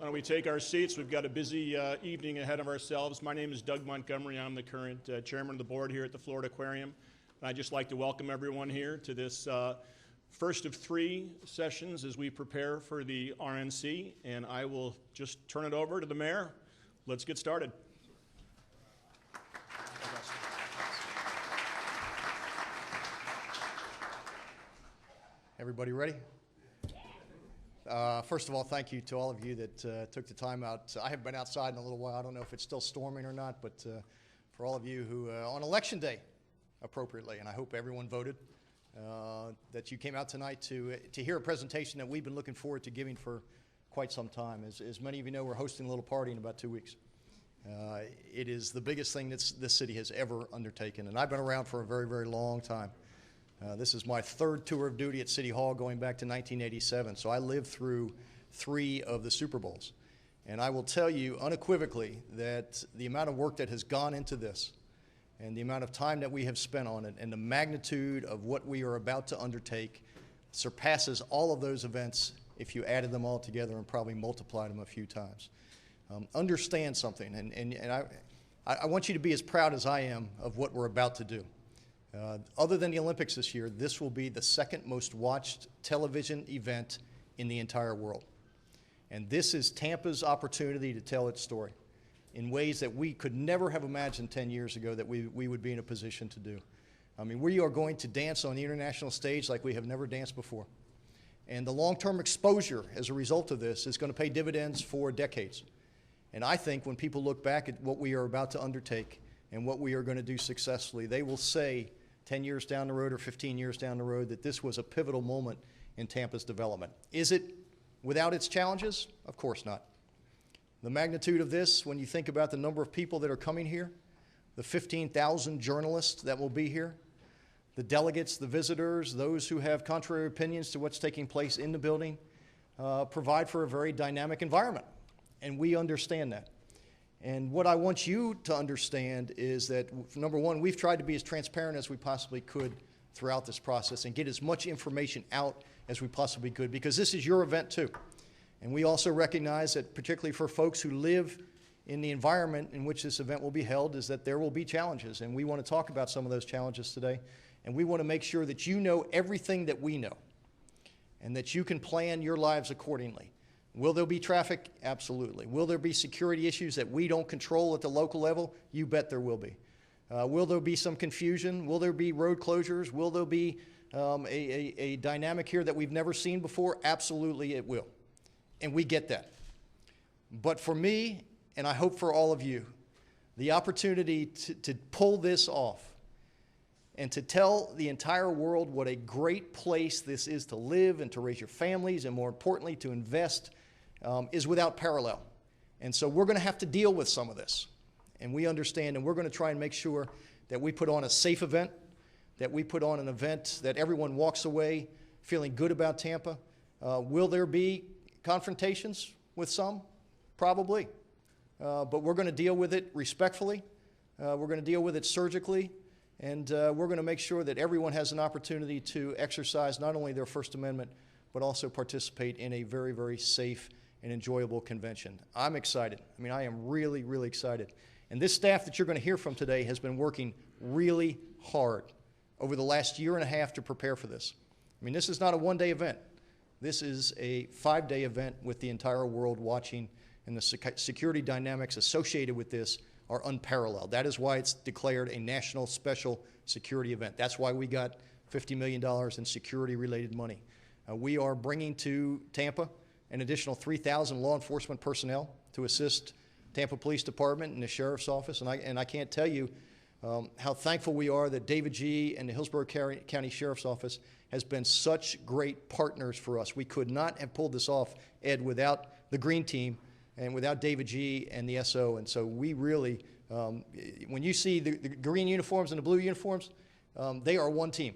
Why don't we take our seats? We've got a busy evening ahead of ourselves. My name is Doug Montgomery. I'm the current chairman of the board here at the Florida Aquarium. And I'd just like to welcome everyone here to this first of 3 sessions as we prepare for the RNC. And I will just turn it over to the mayor. Let's get started. Everybody ready? First of all, thank you to all of you that took the time out. I haven't been outside in a little while. I don't know if it's still storming or not, but for all of you who, on Election Day, appropriately, and I hope everyone voted, that you came out tonight to hear a presentation that we've been looking forward to giving for quite some time. As many of you know, we're hosting a little party in about 2 weeks. It is the biggest thing that this city has ever undertaken, and I've been around for a very, very long time. This is my 3rd tour of duty at City Hall going back to 1987, so I lived through 3 of the Super Bowls. And I will tell you unequivocally that the amount of work that has gone into this and the amount of time that we have spent on it and the magnitude of what we are about to undertake surpasses all of those events if you added them all together and probably multiplied them a few times. Understand something, and I want you to be as proud as I am of what we're about to do. Other than the Olympics this year, this will be the 2nd most watched television event in the entire world. And this is Tampa's opportunity to tell its story in ways that we could never have imagined 10 years ago that we would be in a position to do. I mean, we are going to dance on the international stage like we have never danced before. And the long-term exposure as a result of this is going to pay dividends for decades. And I think when people look back at what we are about to undertake and what we are going to do successfully, they will say 10 years down the road or 15 years down the road that this was a pivotal moment in Tampa's development. Is it without its challenges? Of course not. The magnitude of this, when you think about the number of people that are coming here, the 15,000 journalists that will be here, the delegates, the visitors, those who have contrary opinions to what's taking place in the building, provide for a very dynamic environment. And we understand that. And what I want you to understand is that, number one, we've tried to be as transparent as we possibly could throughout this process and get as much information out as we possibly could, because this is your event too. And we also recognize that, particularly for folks who live in the environment in which this event will be held, is that there will be challenges. And we want to talk about some of those challenges today. And we want to make sure that you know everything that we know and that you can plan your lives accordingly. Will there be traffic? Absolutely. Will there be security issues that we don't control at the local level? You bet there will be. Will there be some confusion? Will there be road closures? Will there be a dynamic here that we've never seen before? Absolutely it will. And we get that. But for me, and I hope for all of you, the opportunity to pull this off and to tell the entire world what a great place this is to live and to raise your families and, more importantly, to invest is without parallel. And so we're going to have to deal with some of this. And we understand, and we're going to try and make sure that we put on a safe event, that we put on an event that everyone walks away feeling good about Tampa. Will there be confrontations with some? Probably. But we're going to deal with it respectfully. We're going to deal with it surgically. And we're going to make sure that everyone has an opportunity to exercise not only their First Amendment, but also participate in a very, very safe and enjoyable convention. I'm excited. I mean, I am really, really excited. And this staff that you're going to hear from today has been working really hard over the last year and a half to prepare for this. I mean, this is not a one-day event. This is a 5-day event with the entire world watching, and the security dynamics associated with this are unparalleled. That is why it's declared a national special security event. That's why we got $50 million in security-related money. We are bringing to Tampa an additional 3,000 law enforcement personnel to assist Tampa Police Department and the Sheriff's Office. And I can't tell you how thankful we are that David G. and the Hillsborough County Sheriff's Office has been such great partners for us. We could not have pulled this off, Ed, without the Green Team and without David G. and the SO. And so we really, when you see the green uniforms and the blue uniforms, they are one team.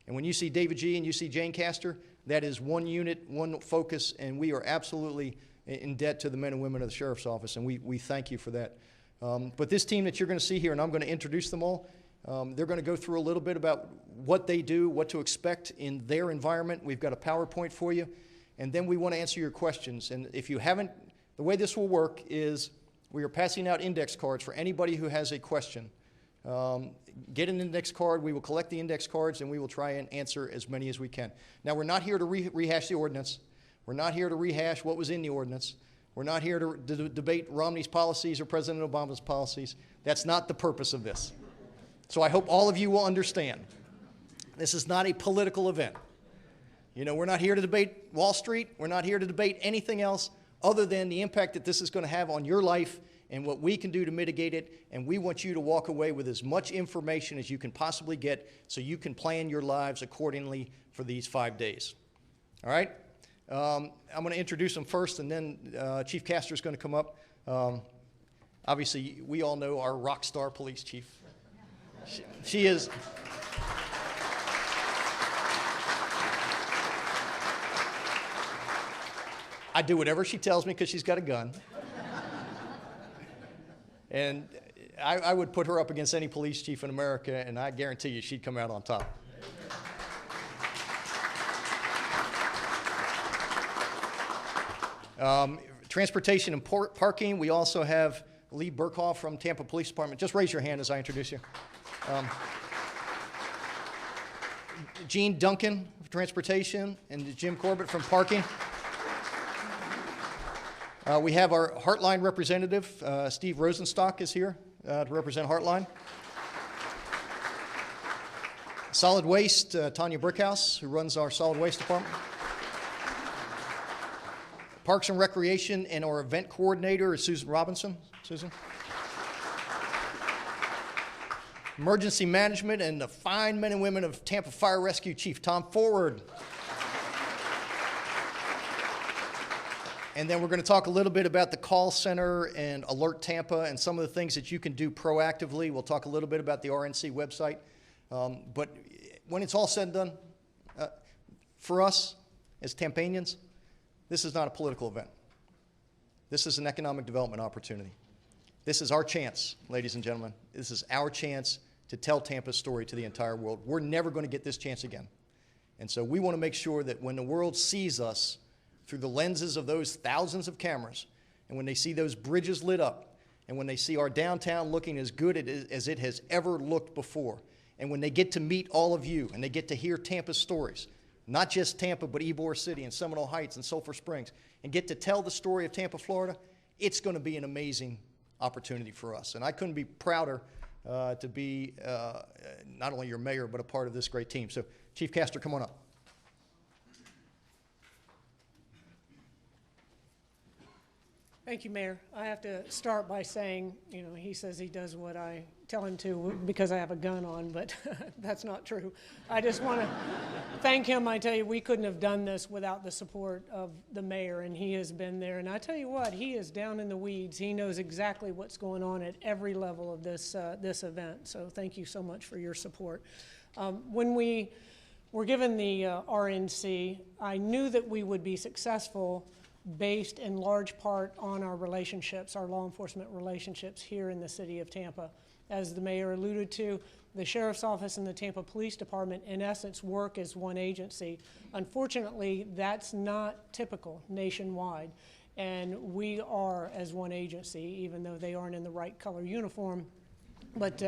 And when you see David G. and you see Jane Castor, that is one unit, one focus, and we are absolutely in debt to the men and women of the Sheriff's Office, and we thank you for that. But this team that you're going to see here, and I'm going to introduce them all, they're going to go through a little bit about what they do, what to expect in their environment. We've got a PowerPoint for you, and then we want to answer your questions. And if you haven't The way this will work is we are passing out index cards for anybody who has a question. Get an index card, we will collect the index cards, and we will try and answer as many as we can. Now, we're not here to rehash the ordinance. We're not here to rehash what was in the ordinance. We're not here to debate Romney's policies or President Obama's policies. That's not the purpose of this. So I hope all of you will understand. This is not a political event. You know, we're not here to debate Wall Street. We're not here to debate anything else other than the impact that this is going to have on your life and what we can do to mitigate it. And we want you to walk away with as much information as you can possibly get so you can plan your lives accordingly for these 5 days. All right? I'm going to introduce them first, and then Chief Castor is going to come up. Obviously, we all know our rock star police chief. She is... I do whatever she tells me because she's got a gun. And I would put her up against any police chief in America, and I guarantee you she'd come out on top. Transportation and parking, we also have Lee Burkhoff from Tampa Police Department. Just raise your hand as I introduce you. Gene Duncan from Transportation, and Jim Corbett from Parking. We have our Heartline representative, Steve Rosenstock, is here to represent Heartline. Solid Waste, Tanya Brickhouse, who runs our Solid Waste Department. Parks and Recreation and our event coordinator is Susan Robinson. Susan. Emergency Management and the fine men and women of Tampa Fire Rescue Chief Tom Forward. And then we're going to talk a little bit about the call center and Alert Tampa and some of the things that you can do proactively. We'll talk a little bit about the RNC website. But when it's all said and done, for us as Tampanians, this is not a political event. This is an economic development opportunity. This is our chance, ladies and gentlemen. This is our chance to tell Tampa's story to the entire world. We're never going to get this chance again. And so we want to make sure that when the world sees us through the lenses of those thousands of cameras, and when they see those bridges lit up, and when they see our downtown looking as good as it has ever looked before, and when they get to meet all of you, and they get to hear Tampa's stories, not just Tampa, but Ybor City and Seminole Heights and Sulphur Springs, and get to tell the story of Tampa, Florida, it's going to be an amazing opportunity for us. And I couldn't be prouder to be not only your mayor, but a part of this great team. So, Chief Castor, come on up. Thank you, Mayor. I have to start by saying, you know, he says he does what I tell him to because I have a gun on, but that's not true. I just want to thank him. I tell you, we couldn't have done this without the support of the mayor, and he has been there. And I tell you what, he is down in the weeds. He knows exactly what's going on at every level of this event. So thank you so much for your support. When we were given the RNC, I knew that we would be successful based in large part on our relationships, our law enforcement relationships here in the city of Tampa. As the mayor alluded to, the Sheriff's Office and the Tampa Police Department, in essence, work as one agency. Unfortunately, that's not typical nationwide, and we are as one agency, even though they aren't in the right color uniform, but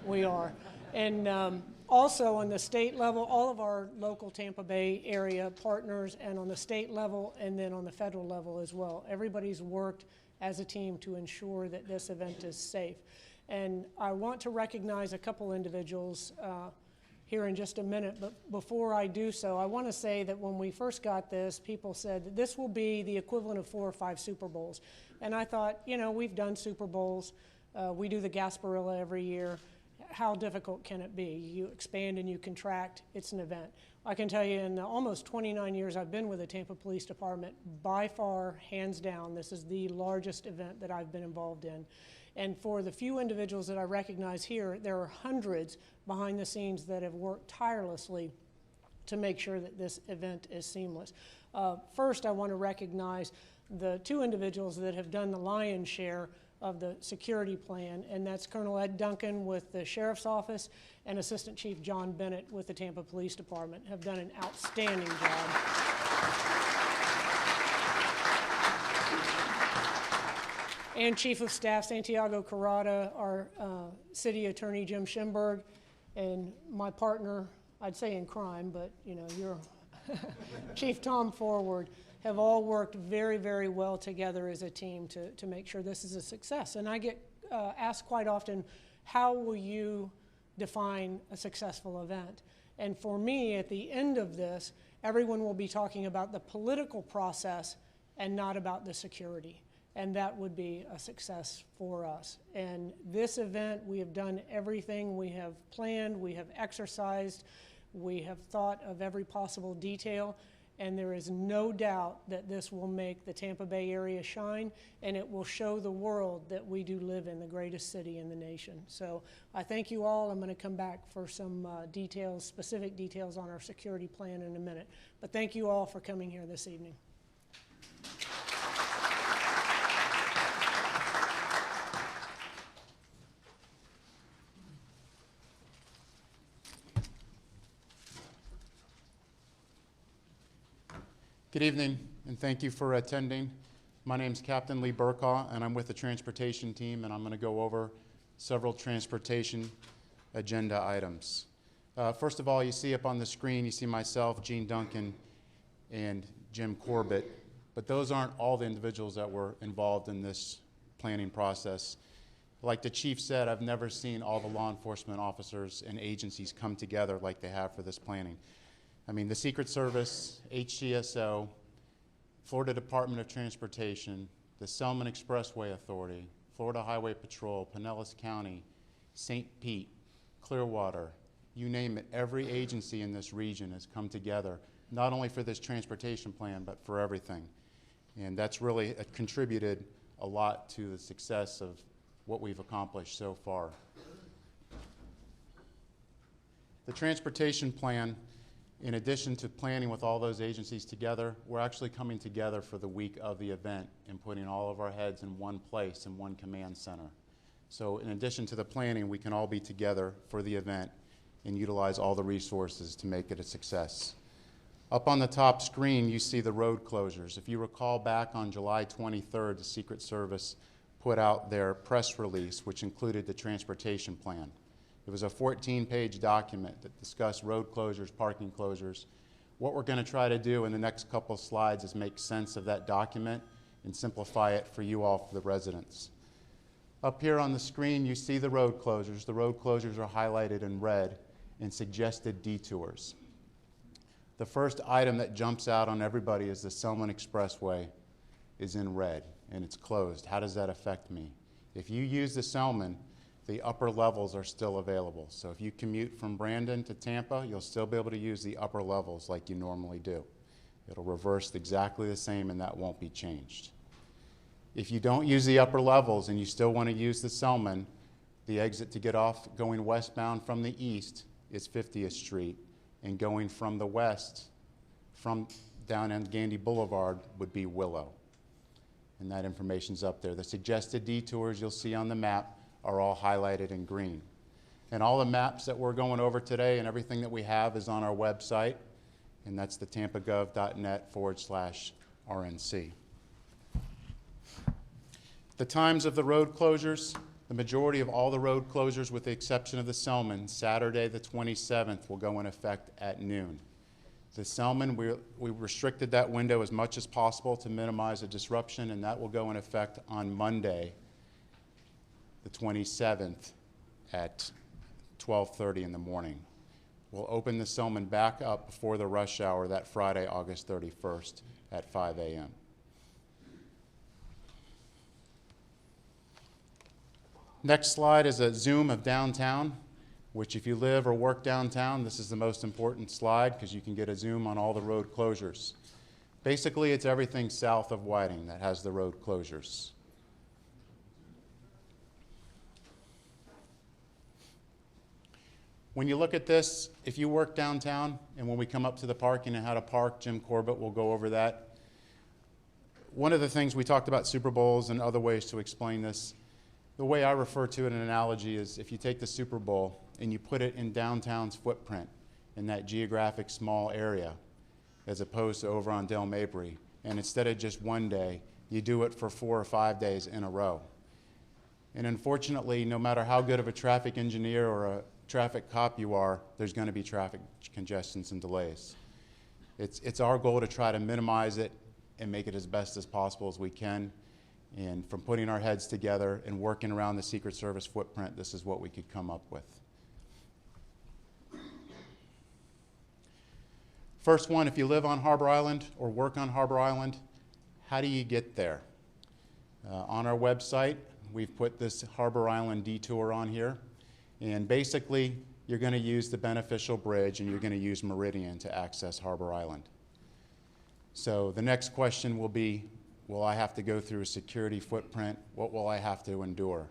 we are. And also on the state level, all of our local Tampa Bay area partners, and on the state level and then on the federal level as well. Everybody's worked as a team to ensure that this event is safe. And I want to recognize a couple individuals here in just a minute, but before I do so, I want to say that when we first got this, people said that this will be the equivalent of 4 or 5 Super Bowls. And I thought, you know, we've done Super Bowls. We do the Gasparilla every year. How difficult can it be? You expand and you contract, it's an event. I can tell you in the almost 29 years I've been with the Tampa Police Department, by far, hands down, this is the largest event that I've been involved in. And for the few individuals that I recognize here, there are hundreds behind the scenes that have worked tirelessly to make sure that this event is seamless. First, I want to recognize the 2 individuals that have done the lion's share of the security plan, and that's Colonel Ed Duncan with the Sheriff's Office and Assistant Chief John Bennett with the Tampa Police Department, have done an outstanding job. and Chief of Staff Santiago Carrata, our City Attorney Jim Schimberg, and my partner, I'd say in crime, but you know, you're Chief Tom Forward, have all worked very, very well together as a team to make sure this is a success. And I get asked quite often, how will you define a successful event? And for me, at the end of this, everyone will be talking about the political process and not about the security. And that would be a success for us. And this event, we have done everything we have planned, we have exercised, we have thought of every possible detail, and there is no doubt that this will make the Tampa Bay area shine, and it will show the world that we do live in the greatest city in the nation. So I thank you all. I'm going to come back for some details, specific details on our security plan in a minute. But thank you all for coming here this evening. Good evening, and thank you for attending. My name is Captain Lee Burkaw, and I'm with the transportation team, and I'm going to go over several transportation agenda items. First of all, you see up on the screen, you see myself, Gene Duncan, and Jim Corbett, but those aren't all the individuals that were involved in this planning process. Like the chief said, I've never seen all the law enforcement officers and agencies come together like they have for this planning. I mean, the Secret Service, HCSO, Florida Department of Transportation, the Selman Expressway Authority, Florida Highway Patrol, Pinellas County, St. Pete, Clearwater, you name it, every agency in this region has come together, not only for this transportation plan, but for everything. And that's really contributed a lot to the success of what we've accomplished so far. The transportation plan, in addition to planning with all those agencies together, we're actually coming together for the week of the event and putting all of our heads in one place, in one command center. So in addition to the planning, we can all be together for the event and utilize all the resources to make it a success. Up on the top screen, you see the road closures. If you recall back on July 23rd, the Secret Service put out their press release, which included the transportation plan. It was a 14-page document that discussed road closures, parking closures. What we're going to try to do in the next couple of slides is make sense of that document and simplify it for you all, for the residents. Up here on the screen, you see the road closures. The road closures are highlighted in red and suggested detours. The first item that jumps out on everybody is the Selman Expressway is in red and it's closed. How does that affect me? If you use the Selman, the upper levels are still available. So if you commute from Brandon to Tampa, you'll still be able to use the upper levels like you normally do. It'll reverse exactly the same and that won't be changed. If you don't use the upper levels and you still want to use the Selman, the exit to get off going westbound from the east is 50th Street, and going from the west, from down on Gandy Boulevard, would be Willow. And that information's up there. The suggested detours you'll see on the map are all highlighted in green. And all the maps that we're going over today and everything that we have is on our website, and that's the tampagov.net/RNC. The times of the road closures, the majority of all the road closures with the exception of the Selman, Saturday the 27th will go in effect at noon. The Selman, we restricted that window as much as possible to minimize a disruption, and that will go in effect on Monday, the 27th at 12:30 in the morning. We'll open the Selman back up before the rush hour that Friday, August 31st at 5 a.m. Next slide is a zoom of downtown, which if you live or work downtown, this is the most important slide because you can get a zoom on all the road closures. Basically, it's everything south of Whiting that has the road closures. When you look at this, if you work downtown, and when we come up to the parking and how to park, Jim Corbett will go over that. One of the things we talked about Super Bowls and other ways to explain this. The way I refer to it in an analogy is if you take the Super Bowl and you put it in downtown's footprint in that geographic small area, as opposed to over on Dale Mabry, and instead of just one day, you do it for 4 or 5 days in a row. And unfortunately, no matter how good of a traffic engineer or a traffic cop you are, there's going to be traffic congestions and delays. It's our goal to try to minimize it and make it as best as possible as we can. And from putting our heads together and working around the Secret Service footprint, this is what we could come up with. First one, if you live on Harbour Island or work on Harbour Island, how do you get there? On our website, we've put this Harbour Island Detour on here. And basically, you're going to use the beneficial bridge and you're going to use Meridian to access Harbour Island. So the next question will be, will I have to go through a security footprint? What will I have to endure?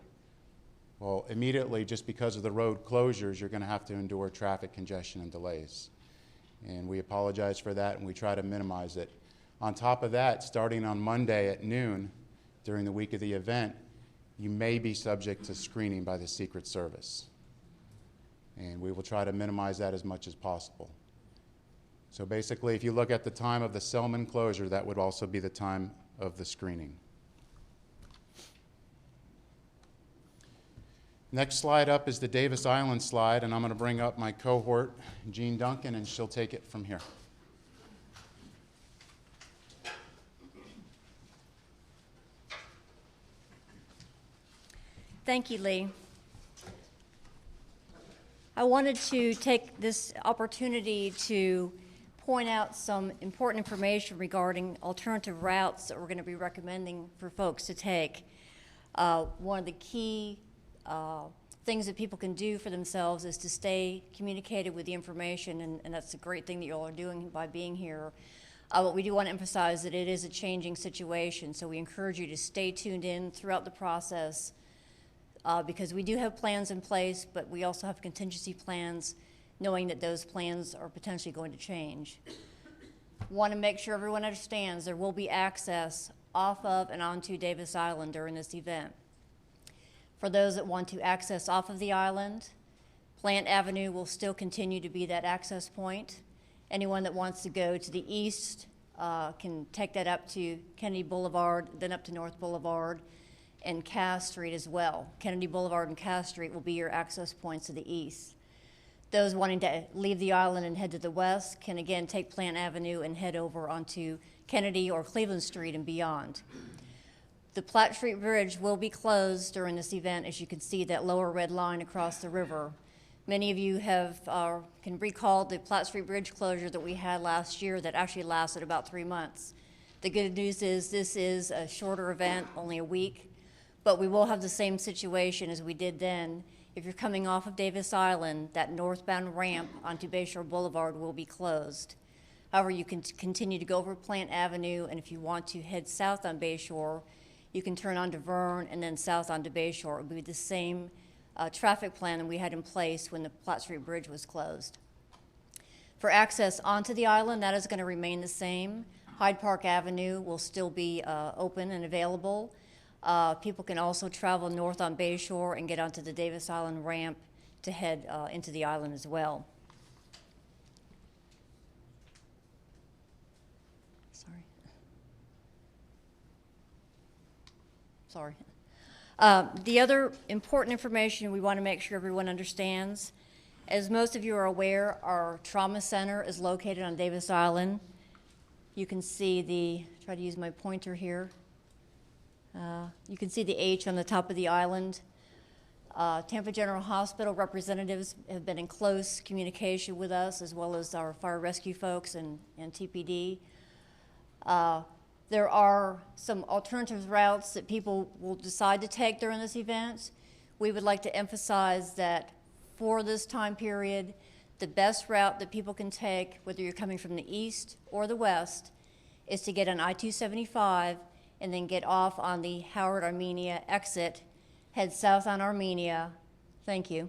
Well, immediately, just because of the road closures, you're going to have to endure traffic congestion and delays. And we apologize for that, and we try to minimize it. On top of that, starting on Monday at noon during the week of the event, you may be subject to screening by the Secret Service. And we will try to minimize that as much as possible. So basically, if you look at the time of the Selman closure, that would also be the time of the screening. Next slide up is the Davis Island slide, and I'm going to bring up my cohort, Jean Duncan, and she'll take it from here. Thank you, Lee. I wanted to take this opportunity to point out some important information regarding alternative routes that we're going to be recommending for folks to take. One of the key things that people can do for themselves is to stay communicated with the information, and that's a great thing that you all are doing by being here. But we do want to emphasize that it is a changing situation, so we encourage you to stay tuned in throughout the process. Because we do have plans in place, but we also have contingency plans, knowing that those plans are potentially going to change. Want to make sure everyone understands there will be access off of and onto Davis Island during this event. For those that want to access off of the island, Plant Avenue will still continue to be that access point. Anyone that wants to go to the east can take that up to Kennedy Boulevard, then up to North Boulevard, and Cass Street as well. Kennedy Boulevard and Cass Street will be your access points to the east. Those wanting to leave the island and head to the west can again take Plant Avenue and head over onto Kennedy or Cleveland Street and beyond. The Platte Street Bridge will be closed during this event, as you can see that lower red line across the river. Many of you can recall the Platte Street Bridge closure that we had last year that actually lasted about 3 months. The good news is this is a shorter event, only a week. But we will have the same situation as we did then. If you're coming off of Davis Island, that northbound ramp onto Bayshore Boulevard will be closed. However, you can continue to go over Plant Avenue, and if you want to head south on Bayshore, you can turn onto Verne and then south onto Bayshore. It will be the same traffic plan that we had in place when the Platte Street Bridge was closed. For access onto the island, that is going to remain the same. Hyde Park Avenue will still be open and available. People can also travel north on Bayshore and get onto the Davis Island ramp to head into the island as well. Sorry. The other important information we want to make sure everyone understands, as most of you are aware, our trauma center is located on Davis Island. You can see try to use my pointer here. You can see the H on the top of the island. Tampa General Hospital representatives have been in close communication with us, as well as our fire rescue folks and TPD. There are some alternative routes that people will decide to take during this event. We would like to emphasize that for this time period, the best route that people can take, whether you're coming from the east or the west, is to get on I-275 and then get off on the Howard Armenia exit, head south on Armenia, thank you,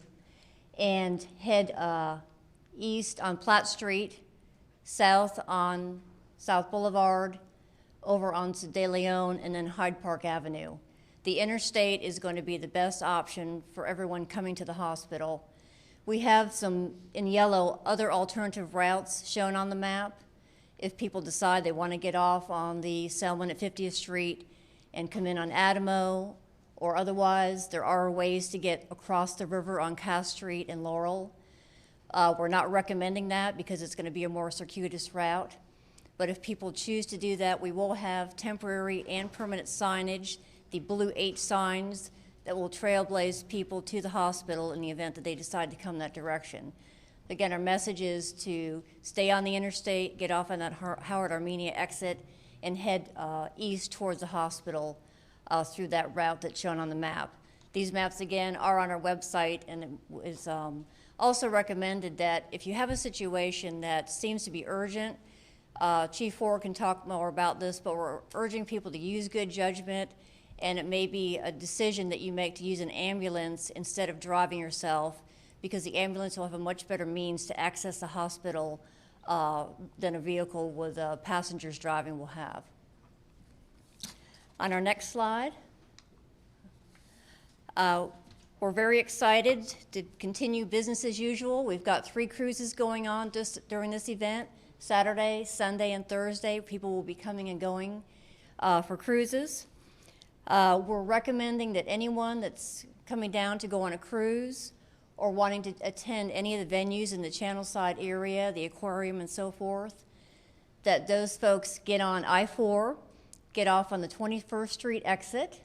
and head east on Platte Street, south on South Boulevard, over onto De Leon, and then Hyde Park Avenue. The interstate is going to be the best option for everyone coming to the hospital. We have some, in yellow, other alternative routes shown on the map. If people decide they want to get off on the Selman at 50th Street and come in on Adamo, or otherwise, there are ways to get across the river on Cass Street and Laurel. We're not recommending that because it's going to be a more circuitous route. But if people choose to do that, we will have temporary and permanent signage, the blue H signs that will trailblaze people to the hospital in the event that they decide to come that direction. Again, our message is to stay on the interstate, get off on that Howard Armenia exit, and head east towards the hospital through that route that's shown on the map. These maps, again, are on our website, and it is also recommended that if you have a situation that seems to be urgent, Chief Ford can talk more about this, but we're urging people to use good judgment, and it may be a decision that you make to use an ambulance instead of driving yourself, because the ambulance will have a much better means to access the hospital than a vehicle with passengers driving will have. On our next slide, we're very excited to continue business as usual. We've got 3 cruises going on just during this event. Saturday, Sunday, and Thursday, people will be coming and going for cruises. We're recommending that anyone that's coming down to go on a cruise or wanting to attend any of the venues in the Channelside area, the aquarium and so forth, that those folks get on I-4, get off on the 21st Street exit,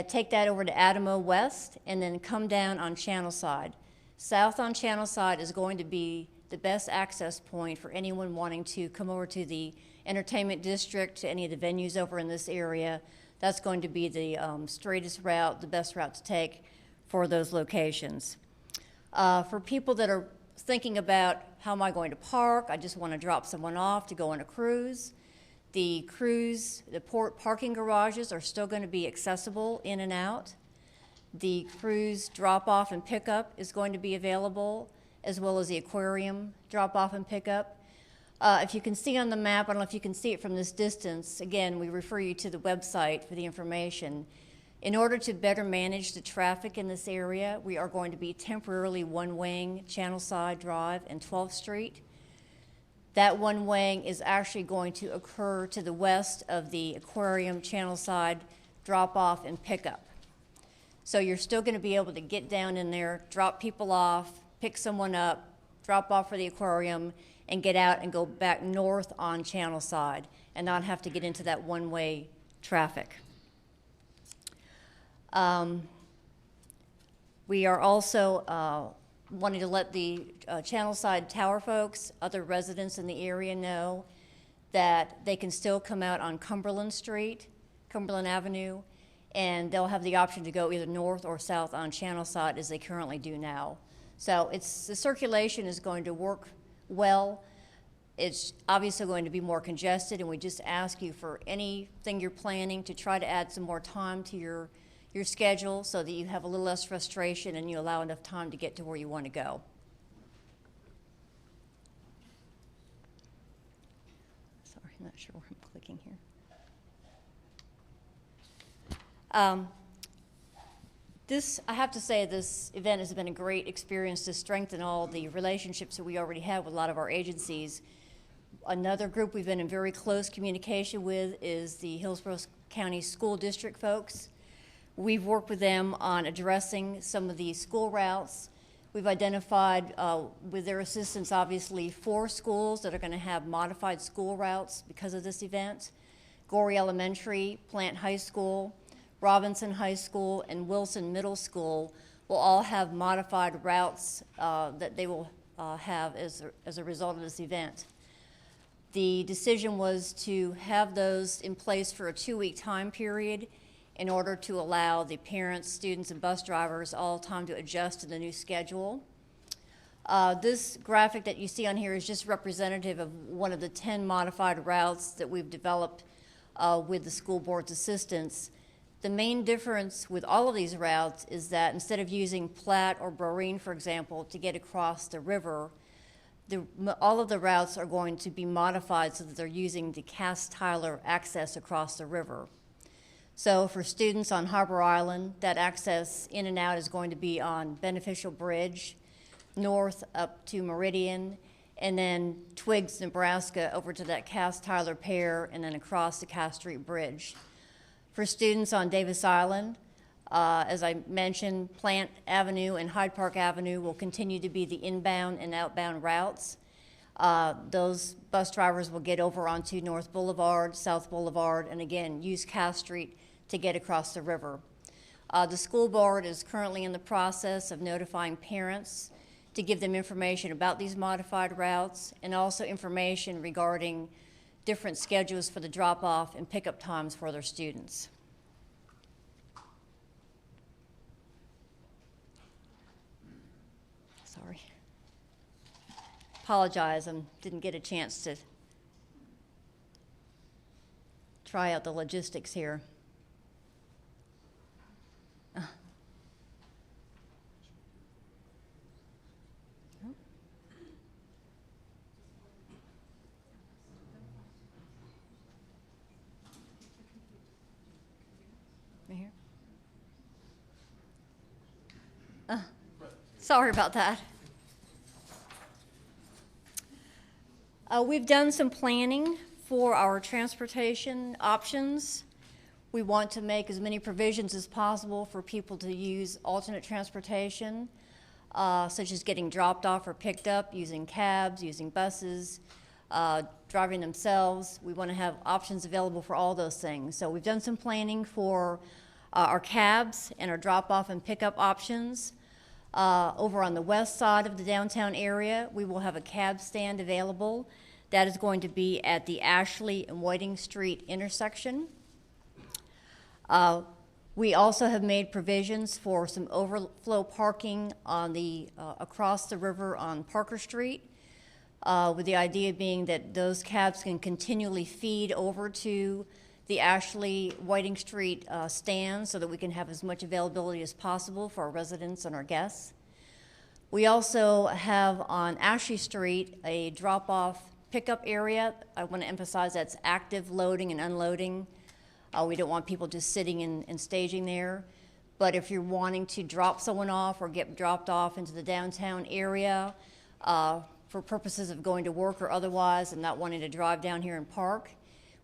take that over to Adamo West, and then come down on Channelside. South on Channelside is going to be the best access point for anyone wanting to come over to the entertainment district, to any of the venues over in this area. That's going to be the straightest route, the best route to take for those locations. For people that are thinking about how am I going to park, I just want to drop someone off to go on a cruise. The port parking garages are still going to be accessible in and out. The cruise drop-off and pickup is going to be available, as well as the aquarium drop-off and pickup. If you can see on the map, I don't know if you can see it from this distance, again, we refer you to the website for the information. In order to better manage the traffic in this area, we are going to be temporarily one-waying Channelside Drive and 12th Street. That one-waying is actually going to occur to the west of the aquarium Channelside drop-off and pickup. So you're still going to be able to get down in there, drop people off, pick someone up, drop off for the aquarium, and get out and go back north on Channelside and not have to get into that one-way traffic. We are also wanting to let the Channelside Tower folks, other residents in the area, know that they can still come out on Cumberland Street, Cumberland Avenue, and they'll have the option to go either north or south on Channelside as they currently do now. So the circulation is going to work well. It's obviously going to be more congested, and we just ask you for anything you're planning to try to add some more time to your schedule so that you have a little less frustration and you allow enough time to get to where you want to go. Sorry, I'm not sure where I'm clicking here. I have to say, this event has been a great experience to strengthen all the relationships that we already have with a lot of our agencies. Another group we've been in very close communication with is the Hillsborough County School District folks. We've worked with them on addressing some of the school routes. We've identified, with their assistance, obviously, 4 schools that are going to have modified school routes because of this event. Gorey Elementary, Plant High School, Robinson High School, and Wilson Middle School will all have modified routes that they will have as a result of this event. The decision was to have those in place for a 2-week time period in order to allow the parents, students, and bus drivers all time to adjust to the new schedule. This graphic that you see on here is just representative of one of the 10 modified routes that we've developed with the school board's assistance. The main difference with all of these routes is that instead of using Platte or Broreen, for example, to get across the river, all of the routes are going to be modified so that they're using the Cass-Tyler access across the river. So for students on Harbour Island, that access in and out is going to be on Beneficial Bridge, north up to Meridian, and then Twiggs, Nebraska, over to that Cass-Tyler Pier, and then across the Cass Street Bridge. For students on Davis Island, as I mentioned, Plant Avenue and Hyde Park Avenue will continue to be the inbound and outbound routes. Those bus drivers will get over onto North Boulevard, South Boulevard, and again, use Cass Street to get across the river. The school board is currently in the process of notifying parents to give them information about these modified routes and also information regarding different schedules for the drop-off and pickup times for their students. Sorry. Apologize, I didn't get a chance to try out the logistics here. Here. Sorry about that. We've done some planning for our transportation options. We want to make as many provisions as possible for people to use alternate transportation, such as getting dropped off or picked up, using cabs, using buses, driving themselves. We want to have options available for all those things. So we've done some planning for our cabs and our drop-off and pickup options. Over on the west side of the downtown area, we will have a cab stand available. That is going to be at the Ashley and Whiting Street intersection. We also have made provisions for some overflow parking on the across the river on Parker Street, with the idea being that those cabs can continually feed over to the Ashley Whiting Street stand so that we can have as much availability as possible for our residents and our guests. We also have on Ashley Street a drop-off pickup area. I want to emphasize that's active loading and unloading. We don't want people just sitting and staging there. But if you're wanting to drop someone off or get dropped off into the downtown area for purposes of going to work or otherwise and not wanting to drive down here and park,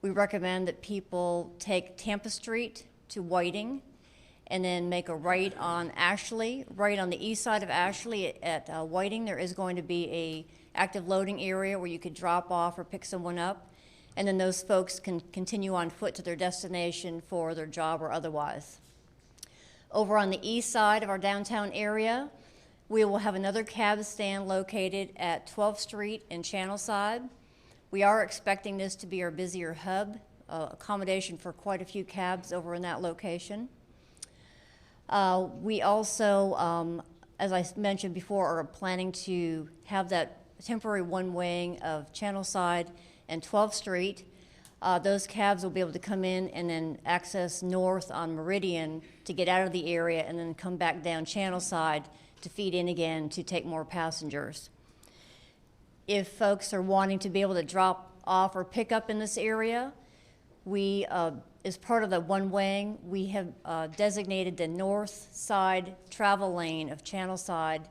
we recommend that people take Tampa Street to Whiting and then make a right on Ashley. Right on the east side of Ashley at Whiting, there is going to be a active loading area where you could drop off or pick someone up, and then those folks can continue on foot to their destination for their job or otherwise. Over on the east side of our downtown area, we will have another cab stand located at 12th Street and Channelside. We are expecting this to be our busier hub, accommodation for quite a few cabs over in that location. We also, as I mentioned before, are planning to have that temporary one-waying of Channelside and 12th Street. Those cabs will be able to come in and then access north on Meridian to get out of the area and then come back down Channelside to feed in again to take more passengers. If folks are wanting to be able to drop off or pick up in this area, we, as part of the one-waying, we have designated the north side travel lane of Channelside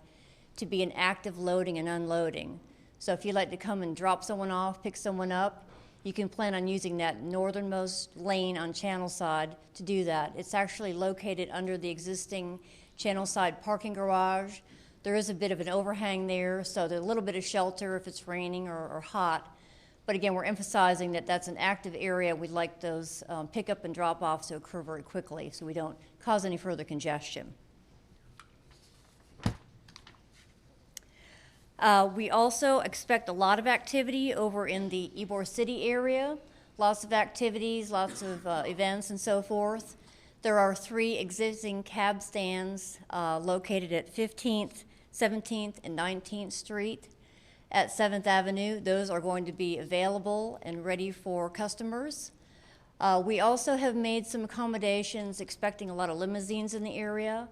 to be an active loading and unloading. So if you'd like to come and drop someone off, pick someone up, you can plan on using that northernmost lane on Channelside to do that. It's actually located under the existing Channelside parking garage. There is a bit of an overhang there, so there's a little bit of shelter if it's raining or hot. But again, we're emphasizing that that's an active area. We'd like those pickup and drop-offs to occur very quickly so we don't cause any further congestion. We also expect a lot of activity over in the Ybor City area. Lots of activities, lots of events and so forth. There are 3 existing cab stands located at 15th, 17th, and 19th Street at 7th Avenue. Those are going to be available and ready for customers. We also have made some accommodations, expecting a lot of limousines in the area.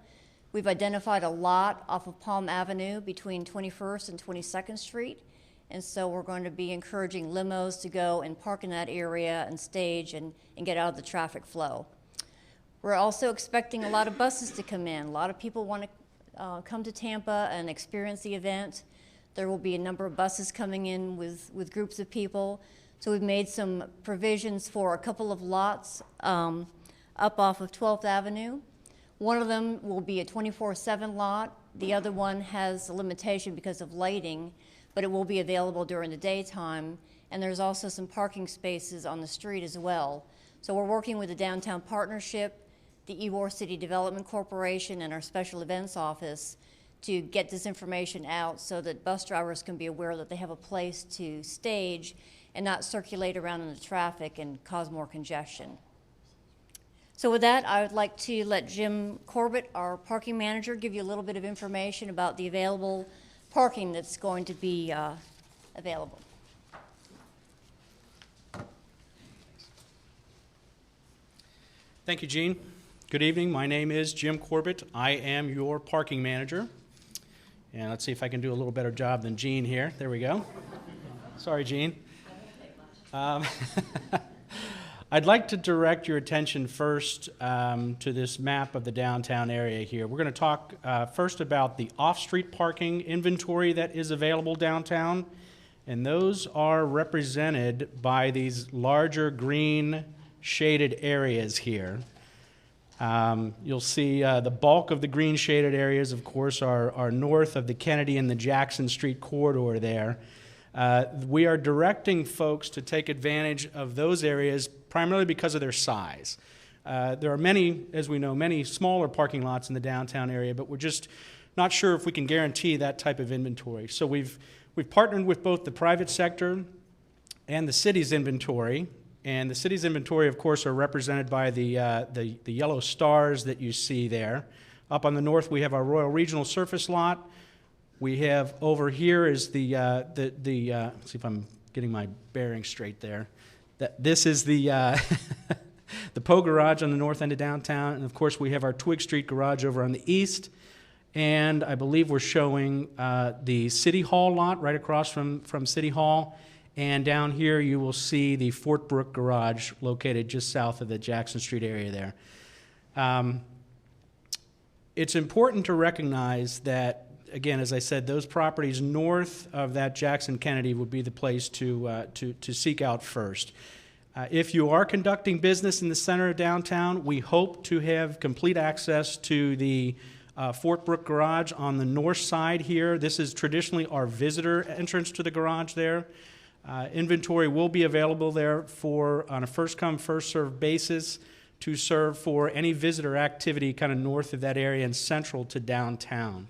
We've identified a lot off of Palm Avenue between 21st and 22nd Street, and so we're going to be encouraging limos to go and park in that area and stage and get out of the traffic flow. We're also expecting a lot of buses to come in. A lot of people want to come to Tampa and experience the event. There will be a number of buses coming in with groups of people. So we've made some provisions for a couple of lots up off of 12th Avenue. One of them will be a 24/7 lot. The other one has a limitation because of lighting, but it will be available during the daytime. And there's also some parking spaces on the street as well. So we're working with the Downtown Partnership, the Ybor City Development Corporation, and our Special Events Office to get this information out so that bus drivers can be aware that they have a place to stage and not circulate around in the traffic and cause more congestion. So with that, I would like to let Jim Corbett, our parking manager, give you a little bit of information about the available parking that's going to be available. Thank you, Jean. Good evening. My name is Jim Corbett. I am your parking manager. And let's see if I can do a little better job than Jean here. There we go. Sorry, Jean. I'd like to direct your attention first to this map of the downtown area here. We're going to talk first about the off-street parking inventory that is available downtown. And those are represented by these larger green shaded areas here. You'll see the bulk of the green shaded areas, of course, are north of the Kennedy and the Jackson Street corridor there. We are directing folks to take advantage of those areas primarily because of their size. There are many, as we know, many smaller parking lots in the downtown area, but we're just not sure if we can guarantee that type of inventory. So we've partnered with both the private sector and the city's inventory. And the city's inventory, of course, are represented by the yellow stars that you see there. Up on the north, we have our Royal Regional Surface Lot. We have over here is let's see if I'm getting my bearings straight there. This is the the Poe Garage on the north end of downtown. And, of course, we have our Twig Street Garage over on the east. And I believe we're showing the City Hall lot right across from City Hall. And down here, you will see the Fort Brooke Garage located just south of the Jackson Street area there. It's important to recognize that, again, as I said, those properties north of that Jackson Kennedy would be the place to seek out first. If you are conducting business in the center of downtown, we hope to have complete access to the Fort Brooke Garage on the north side here. This is traditionally our visitor entrance to the garage there. Inventory will be available there on a first-come, first-served basis to serve for any visitor activity kind of north of that area and central to downtown.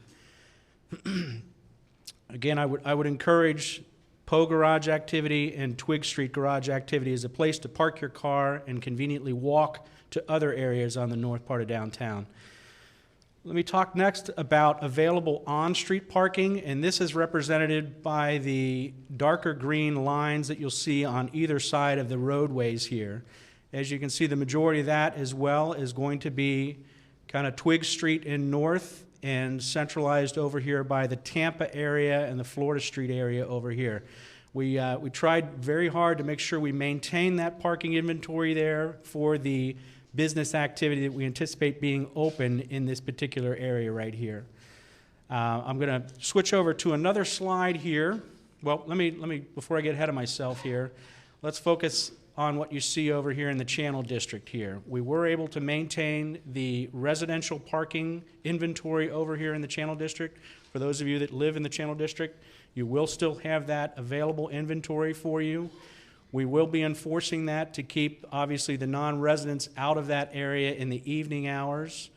Again, I would encourage Poe Garage activity and Twig Street Garage activity as a place to park your car and conveniently walk to other areas on the north part of downtown. Let me talk next about available on-street parking, and this is represented by the darker green lines that you'll see on either side of the roadways here. As you can see, the majority of that as well is going to be kind of Twig Street in north and centralized over here by the Tampa area and the Florida Street area over here. We tried very hard to make sure we maintain that parking inventory there for the business activity that we anticipate being open in this particular area right here. I'm going to switch over to another slide here. Well, let me before I get ahead of myself here, let's focus on what you see over here in the Channel District here. We were able to maintain the residential parking inventory over here in the Channel District. For those of you that live in the Channel District, you will still have that available inventory for you. We will be enforcing that to keep, obviously, the non-residents out of that area in the evening hours.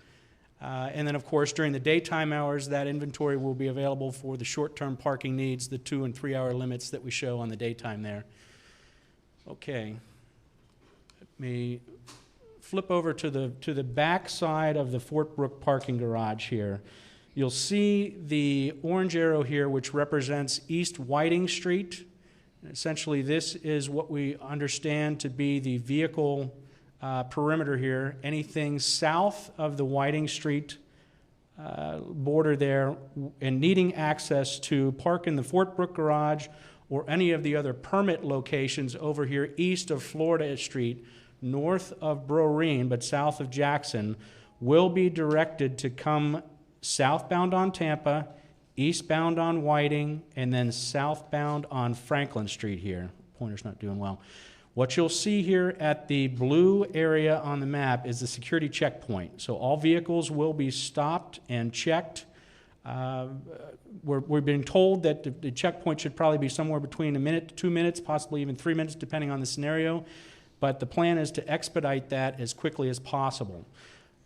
And then, of course, during the daytime hours, that inventory will be available for the short-term parking needs, the 2- and 3-hour limits that we show on the daytime there. Okay. Let me flip over to the back side of the Fort Brooke parking garage here. You'll see the orange arrow here, which represents East Whiting Street. Essentially, this is what we understand to be the vehicle perimeter here. Anything south of the Whiting Street border there and needing access to park in the Fort Brooke Garage or any of the other permit locations over here east of Florida Street, north of Broreen, but south of Jackson, will be directed to come southbound on Tampa, eastbound on Whiting, and then southbound on Franklin Street here. Pointer's not doing well. What you'll see here at the blue area on the map is the security checkpoint. So all vehicles will be stopped and checked. We're being told that the checkpoint should probably be somewhere between 1 minute to 2 minutes, possibly even 3 minutes, depending on the scenario. But the plan is to expedite that as quickly as possible.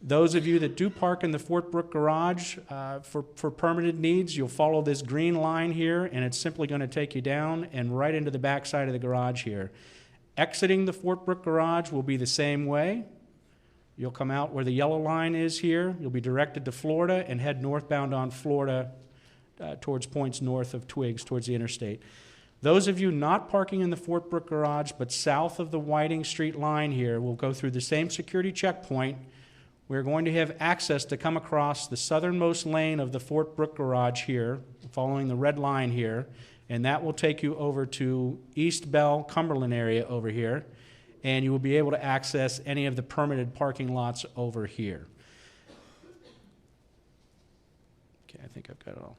Those of you that do park in the Fort Brooke garage for permitted needs, you'll follow this green line here, and it's simply going to take you down and right into the back side of the garage here. Exiting the Fort Brooke garage will be the same way. You'll come out where the yellow line is here. You'll be directed to Florida and head northbound on Florida towards points north of Twiggs, towards the interstate. Those of you not parking in the Fort Brooke garage but south of the Whiting Street line here will go through the same security checkpoint. We're going to have access to come across the southernmost lane of the Fort Brooke garage here, following the red line here, and that will take you over to East Bell, Cumberland area over here, and you will be able to access any of the permitted parking lots over here. Okay, I think I've got it all.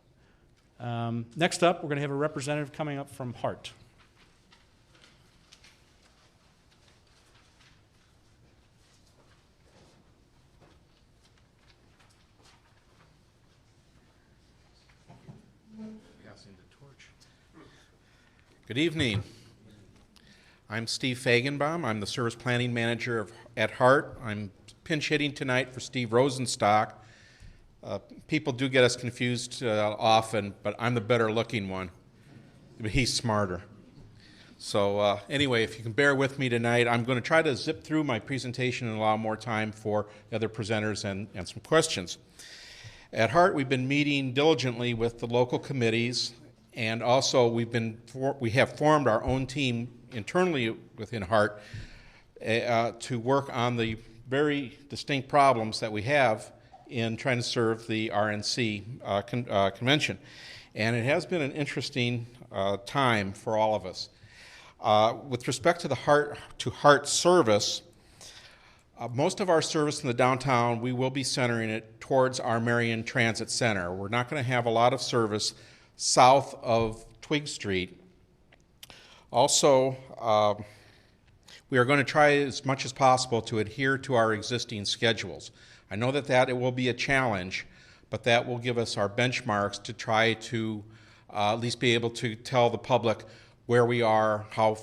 Next up, we're going to have a representative coming up from Hart. Good evening. I'm Steve Fagenbaum. I'm the Service Planning Manager at Hart. I'm pinch hitting tonight for Steve Rosenstock. People do get us confused often, but I'm the better looking one. But he's smarter. So anyway, if you can bear with me tonight, I'm going to try to zip through my presentation and allow more time for the other presenters and some questions. At Hart, we've been meeting diligently with the local committees, and also we have formed our own team internally within Hart to work on the very distinct problems that we have in trying to serve the RNC convention. And it has been an interesting time for all of us. With respect to the Hart service, most of our service in the downtown, we will be centering it towards our Marion Transit Center. We're not going to have a lot of service south of Twig Street. Also, we are going to try as much as possible to adhere to our existing schedules. I know that it will be a challenge, but that will give us our benchmarks to try to at least be able to tell the public where we are, how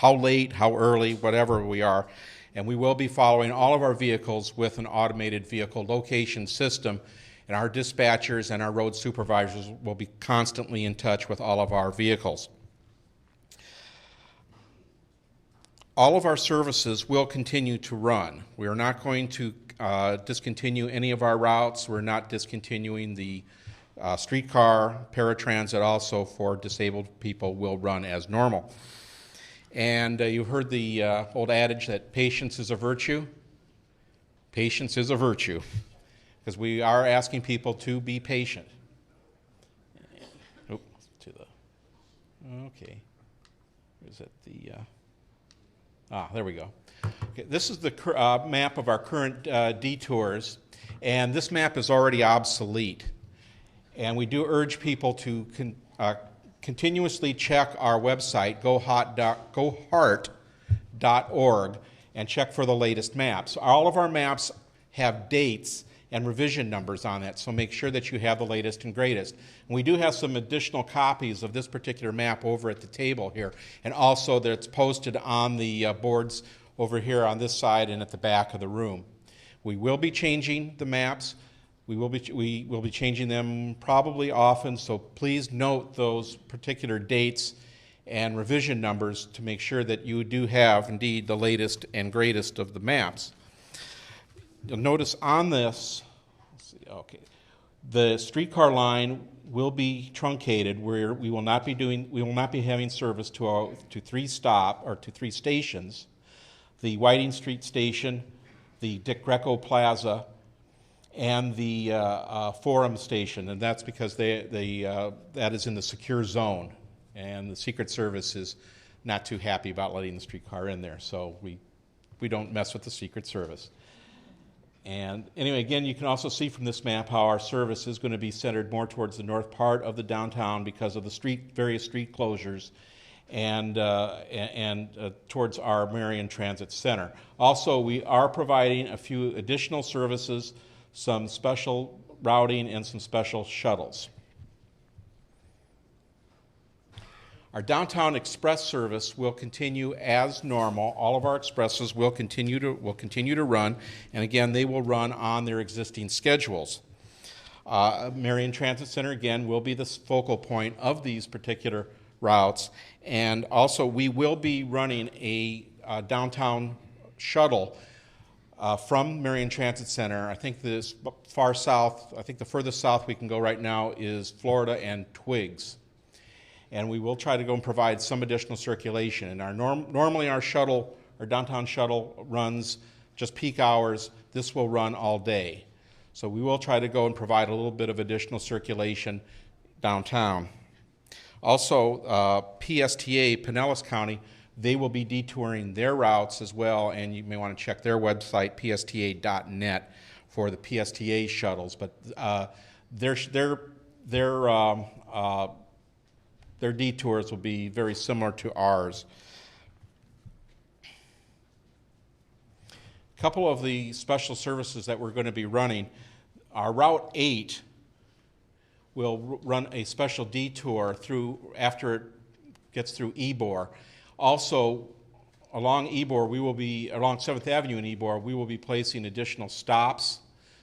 late, how early, whatever we are. And we will be following all of our vehicles with an automated vehicle location system, and our dispatchers and our road supervisors will be constantly in touch with all of our vehicles. All of our services will continue to run. We are not going to discontinue any of our routes. We're not discontinuing the streetcar, paratransit also for disabled people will run as normal. And you heard the old adage that patience is a virtue. Patience is a virtue, because we are asking people to be patient. Okay. Is it the... there we go. Okay, this is the map of our current detours, and this map is already obsolete. And we do urge people to continuously check our website, gohart.org, and check for the latest maps. All of our maps have dates and revision numbers on it, so make sure that you have the latest and greatest. And we do have some additional copies of this particular map over at the table here, and also that's posted on the boards over here on this side and at the back of the room. We will be changing the maps. We will be changing them probably often, so please note those particular dates and revision numbers to make sure that you do have indeed the latest and greatest of the maps. You'll notice on this, the streetcar line will be truncated, where we will not be having service to three stations: the Whiting Street station, the Dick Greco Plaza, and the Forum station, and that's because that is in the secure zone, and the Secret Service is not too happy about letting the streetcar in there, so we don't mess with the Secret Service. And anyway, again, you can also see from this map how our service is going to be centered more towards the north part of the downtown because of the various street closures and towards our Marion Transit Center. Also, we are providing a few additional services, some special routing and some special shuttles. Our downtown express service will continue as normal. All of our expresses will continue to run, and again, they will run on their existing schedules. Marion Transit Center, again, will be the focal point of these particular routes, and also we will be running a downtown shuttle from Marion Transit Center. I think this far south, I think the furthest south we can go right now is Florida and Twigs. And we will try to go and provide some additional circulation. And our normally our downtown shuttle runs just peak hours. This will run all day. So we will try to go and provide a little bit of additional circulation downtown. Also, PSTA, Pinellas County, they will be detouring their routes as well, and you may want to check their website, psta.net, for the PSTA shuttles. But their detours will be very similar to ours. A couple of the special services that we're going to be running, our Route 8 will run a special detour after it gets through Ybor. Also, along 7th Avenue in Ybor, we will be placing additional stops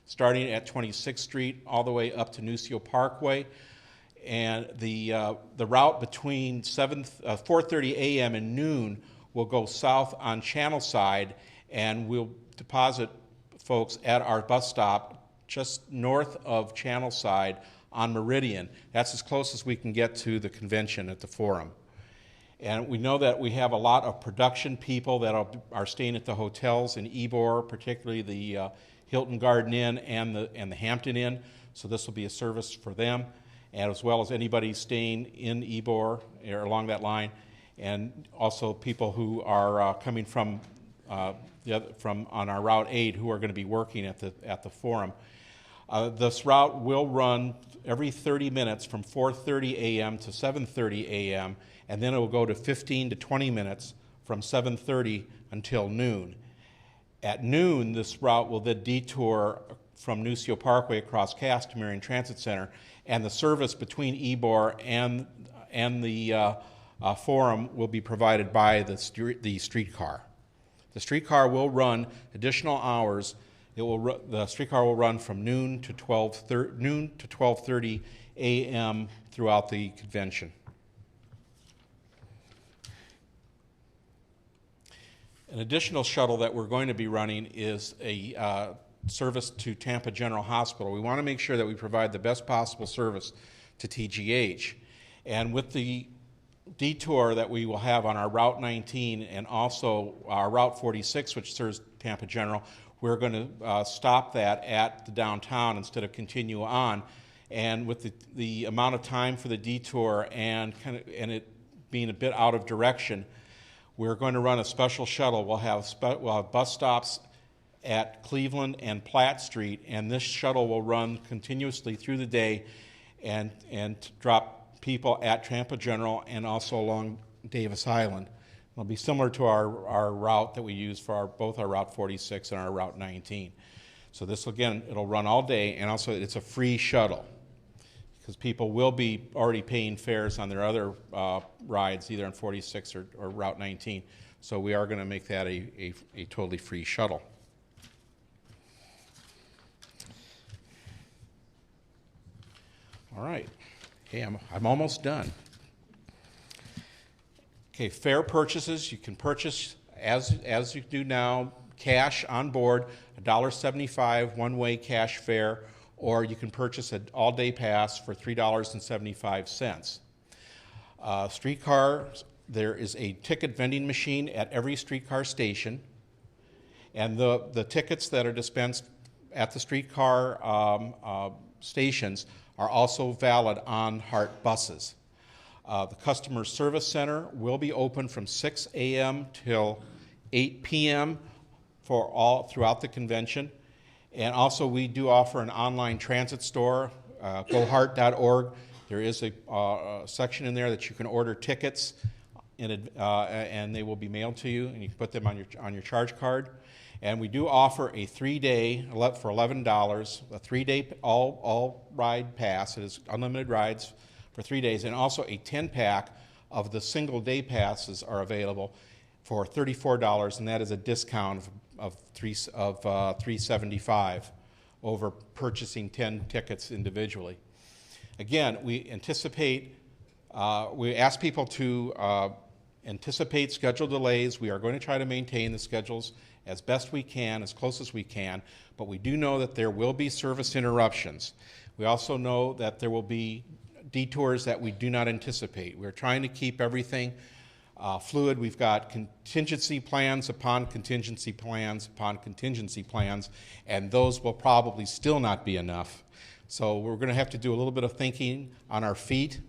starting at 26th Street all the way up to Nucio Parkway. And the route between 4:30 a.m. and noon will go south on Channel Side, and we'll deposit folks at our bus stop just north of Channel Side on Meridian. That's as close as we can get to the convention at the Forum. And we know that we have a lot of production people that are staying at the hotels in Ybor, particularly the Hilton Garden Inn and the Hampton Inn. So this will be a service for them, and as well as anybody staying in Ybor or along that line, and also people who are coming from on our Route 8 who are going to be working at the Forum. This route will run every 30 minutes from 4:30 a.m. to 7:30 a.m., and then it will go to 15 to 20 minutes from 7:30 until noon. At noon, this route will then detour from Nucio Parkway across Cass to Marion Transit Center, and the service between Ybor and the Forum will be provided by the streetcar. The streetcar will run additional hours. The streetcar will run from noon to 12:30 a.m. throughout the convention. An additional shuttle that we're going to be running is a service to Tampa General Hospital. We want to make sure that we provide the best possible service to TGH. And with the detour that we will have on our Route 19 and also our Route 46, which serves Tampa General, we're going to stop that at the downtown instead of continue on. And with the amount of time for the detour and it being a bit out of direction, we're going to run a special shuttle. We'll have bus stops at Cleveland and Platt Street, and this shuttle will run continuously through the day and drop people at Tampa General and also along Davis Island. It'll be similar to our route that we use for both our Route 46 and our Route 19. So this, again, it'll run all day, and also it's a free shuttle because people will be already paying fares on their other rides, either on 46 or Route 19. So we are going to make that a totally free shuttle. All right. Hey, I'm almost done. Okay, fare purchases, you can purchase as you do now, cash on board, $1.75 one-way cash fare, or you can purchase an all-day pass for $3.75. Streetcar, there is a ticket vending machine at every streetcar station, and the tickets that are dispensed at the streetcar stations are also valid on Hart buses. The Customer Service Center will be open from 6 a.m. till 8 p.m. throughout the convention. And also we do offer an online transit store, gohart.org. There is a section in there that you can order tickets and they will be mailed to you, and you can put them on your charge card. And we do offer a 3-day for $11, a 3-day all ride pass. It is unlimited rides for 3 days, and also a 10-pack of the single day passes are available for $34, and that is a discount of $375 over purchasing 10 tickets individually. Again, we ask people to anticipate schedule delays. We are going to try to maintain the schedules as best we can, as close as we can, but we do know that there will be service interruptions. We also know that there will be detours that we do not anticipate. We're trying to keep everything fluid. We've got contingency plans upon contingency plans upon contingency plans, and those will probably still not be enough. So we're going to have to do a little bit of thinking on our feet,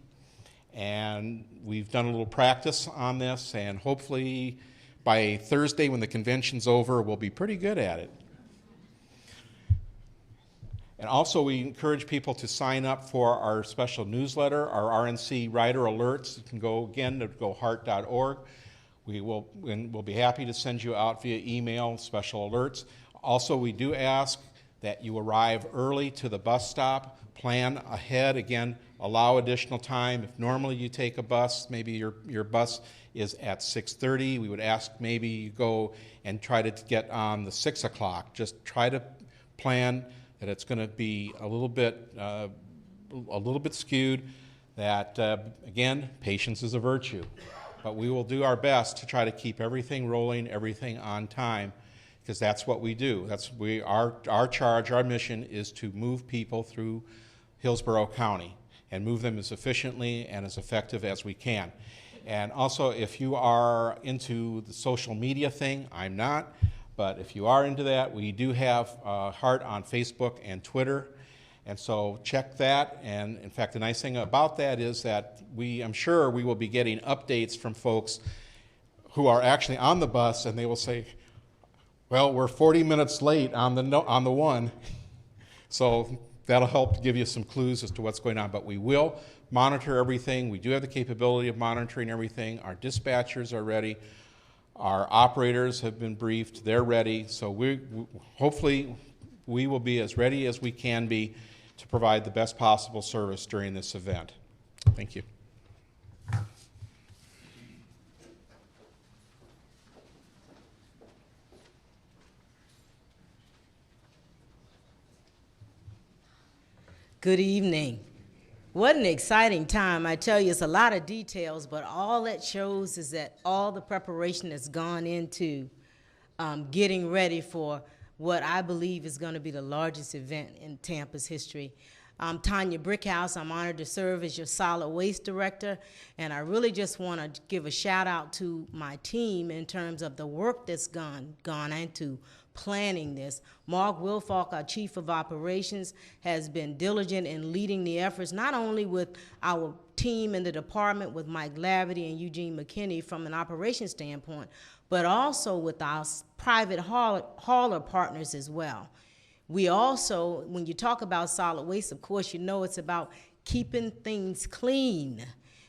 and we've done a little practice on this, and hopefully by Thursday when the convention's over, we'll be pretty good at it. And also we encourage people to sign up for our special newsletter, our RNC Rider Alerts. You can go again to gohart.org. We'll be happy to send you out via email special alerts. Also, we do ask that you arrive early to the bus stop, plan ahead. Again, allow additional time. If normally you take a bus, maybe your bus is at 6:30, we would ask maybe you go and try to get on the 6 o'clock. Just try to plan that it's going to be a little bit skewed. That again, patience is a virtue, but we will do our best to try to keep everything rolling, everything on time, because that's what we do. Our charge, our mission is to move people through Hillsborough County and move them as efficiently and as effective as we can. And also, if you are into the social media thing, I'm not, but if you are into that, we do have Heart on Facebook and Twitter, and so check that. And in fact, the nice thing about that is that I'm sure we will be getting updates from folks who are actually on the bus, and they will say, well, we're 40 minutes late on the one. So that'll help give you some clues as to what's going on, but we will monitor everything. We do have the capability of monitoring everything. Our dispatchers are ready. Our operators have been briefed. They're ready. So hopefully we will be as ready as we can be to provide the best possible service during this event. Thank you. Good evening. What an exciting time. I tell you, it's a lot of details, but all that shows is that all the preparation has gone into getting ready for what I believe is going to be the largest event in Tampa's history. I'm Tanya Brickhouse. I'm honored to serve as your solid waste director, and I really just want to give a shout out to my team in terms of the work that's gone into planning this. Mark Wilfalk, our Chief of Operations, has been diligent in leading the efforts, not only with our team in the department with Mike Laverty and Eugene McKinney from an operations standpoint, but also with our private hauler partners as well. We also, when you talk about solid waste, of course, you know it's about keeping things clean.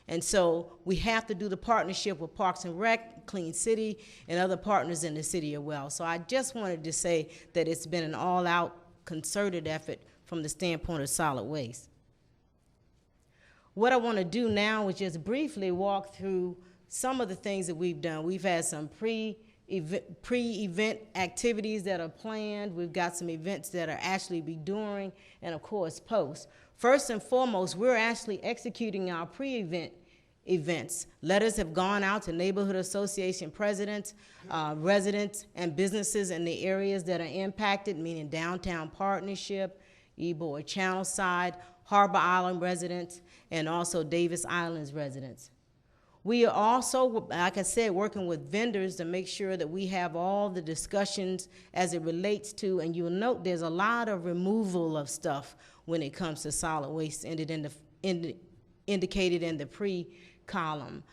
And so we have to do the partnership with Parks and Rec, Clean City, and other partners in the city as well. So I just wanted to say that it's been an all-out concerted effort from the standpoint of solid waste. What I want to do now is just briefly walk through some of the things that we've done. We've had some pre-event activities that are planned. We've got some events that are actually be during, and of course post. First and foremost, we're actually executing our pre-event events. Letters have gone out to neighborhood association presidents, residents, and businesses in the areas that are impacted, meaning Downtown Partnership, Ybor Channel Side, Harbour Island residents, and also Davis Islands residents. We are also, like I said, working with vendors to make sure that we have all the discussions as it relates to, and you'll note there's a lot of removal of stuff when it comes to solid waste indicated in the pre-column.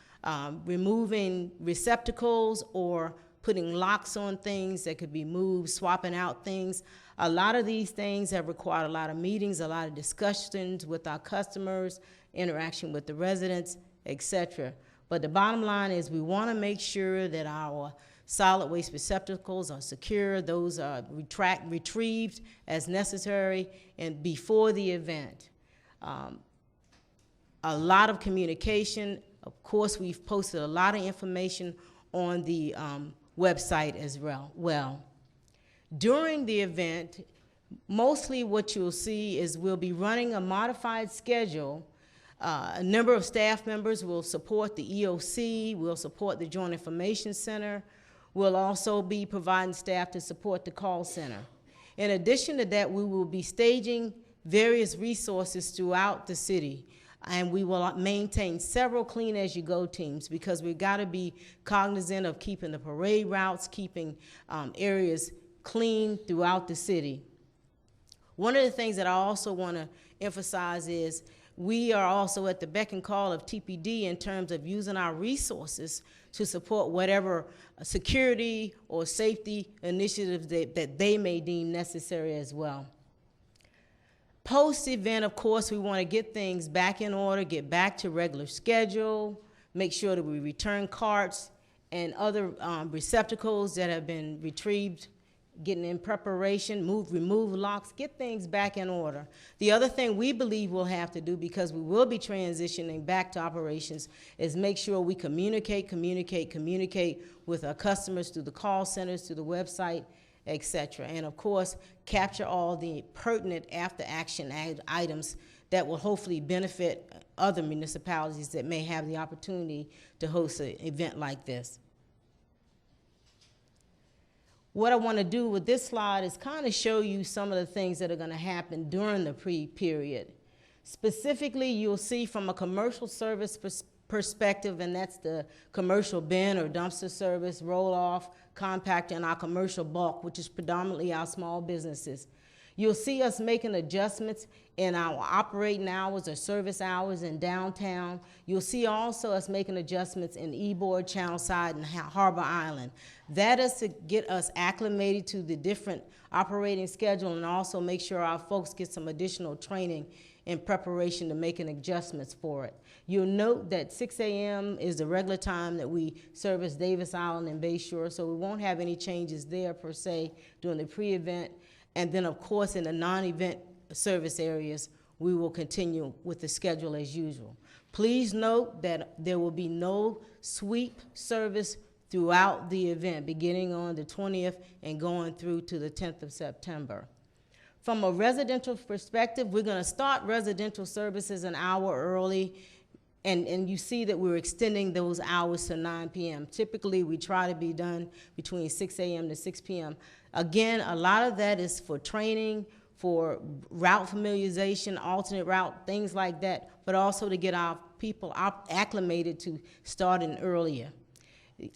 Removing receptacles or putting locks on things that could be moved, swapping out things. A lot of these things have required a lot of meetings, a lot of discussions with our customers, interaction with the residents, etc. But the bottom line is we want to make sure that our solid waste receptacles are secure, those are retrieved as necessary and before the event. A lot of communication. Of course, we've posted a lot of information on the website as well. During the event, mostly what you'll see is we'll be running a modified schedule. A number of staff members will support the EOC, will support the Joint Information Center. We'll also be providing staff to support the call center. In addition to that, we will be staging various resources throughout the city, and we will maintain several clean as you go teams because we've got to be cognizant of keeping the parade routes, keeping areas clean throughout the city. One of the things that I also want to emphasize is we are also at the beck and call of TPD in terms of using our resources to support whatever security or safety initiatives that they may deem necessary as well. Post-event, of course, we want to get things back in order, get back to regular schedule, make sure that we return carts and other receptacles that have been retrieved, getting in preparation, remove locks, get things back in order. The other thing we believe we'll have to do, because we will be transitioning back to operations, is make sure we communicate with our customers through the call centers, through the website, etc. And of course, capture all the pertinent after-action items that will hopefully benefit other municipalities that may have the opportunity to host an event like this. What I want to do with this slide is kind of show you some of the things that are going to happen during the pre-period. Specifically, you'll see from a commercial service perspective, and that's the commercial bin or dumpster service, roll-off, compactor, and our commercial bulk, which is predominantly our small businesses. You'll see us making adjustments in our operating hours or service hours in downtown. You'll see also us making adjustments in Ybor, Channelside, and Harbour Island. That is to get us acclimated to the different operating schedule and also make sure our folks get some additional training in preparation to making adjustments for it. You'll note that 6 a.m. is the regular time that we service Davis Island and Bayshore, so we won't have any changes there per se during the pre-event. And then, of course, in the non-event service areas, we will continue with the schedule as usual. Please note that there will be no sweep service throughout the event, beginning on the 20th and going through to the 10th of September. From a residential perspective, we're going to start residential services an hour early, and you see that we're extending those hours to 9 p.m. Typically, we try to be done between 6 a.m. to 6 p.m. Again, a lot of that is for training, for route familiarization, alternate route, things like that, but also to get our people acclimated to starting earlier.